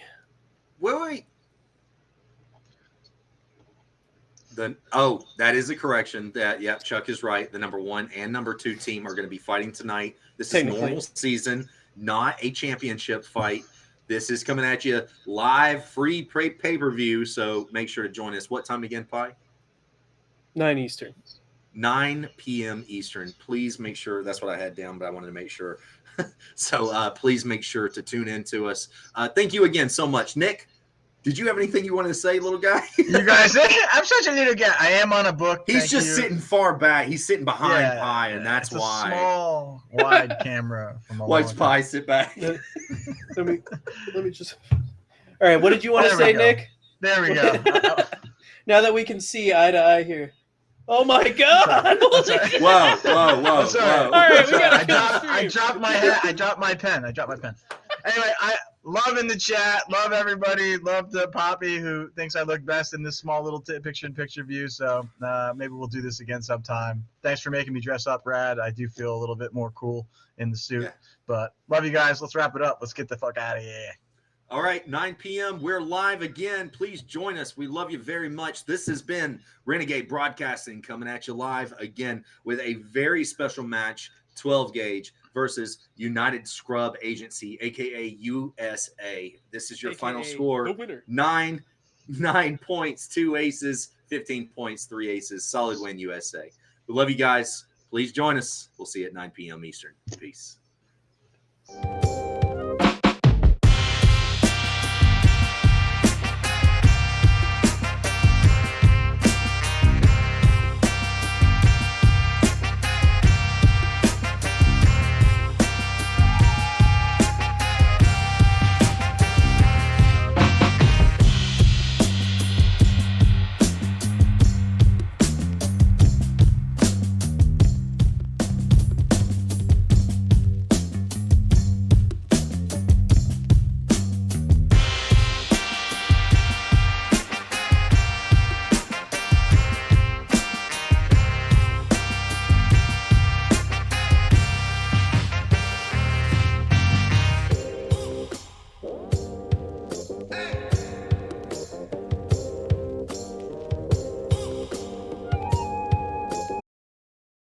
Wait. That is a correction. Chuck is right. The number 1 and number 2 team are going to be fighting tonight. This is normal season, not a championship fight. This is coming at you live, free pay-per-view. So make sure to join us. What time again, Pi? 9 Eastern. 9 p.m. Eastern. Please make sure. That's what I had down, but I wanted to make sure. So please make sure to tune in to us. Thank you again so much. Nick, did you have anything you wanted to say, little guy? You guys, I'm such a little guy. I am on a book. He's just sitting far back. He's sitting behind Pi, and that's why. A small, wide camera. Watch Pi sit back. Let me just. All right, what did you want to say, Nick? There we go. Now that we can see eye to eye here. Oh my God! Whoa! I'm sorry. All right, we I dropped my hat. I dropped my pen. Anyway, loving the chat. Love everybody. Love the Poppy who thinks I look best in this small little picture-in-picture view. So maybe we'll do this again sometime. Thanks for making me dress up, Brad. I do feel a little bit more cool in the suit. Yeah. But love you guys. Let's wrap it up. Let's get the fuck out of here. All right, 9 p.m. We're live again. Please join us. We love you very much. This has been Renegade Broadcasting coming at you live again with a very special match, 12 Gage versus United Scrub Agency, a.k.a. USA. This is your final score. 9 points, 2 aces, 15 points, 3 aces. Solid win, USA. We love you guys. Please join us. We'll see you at 9 p.m. Eastern. Peace.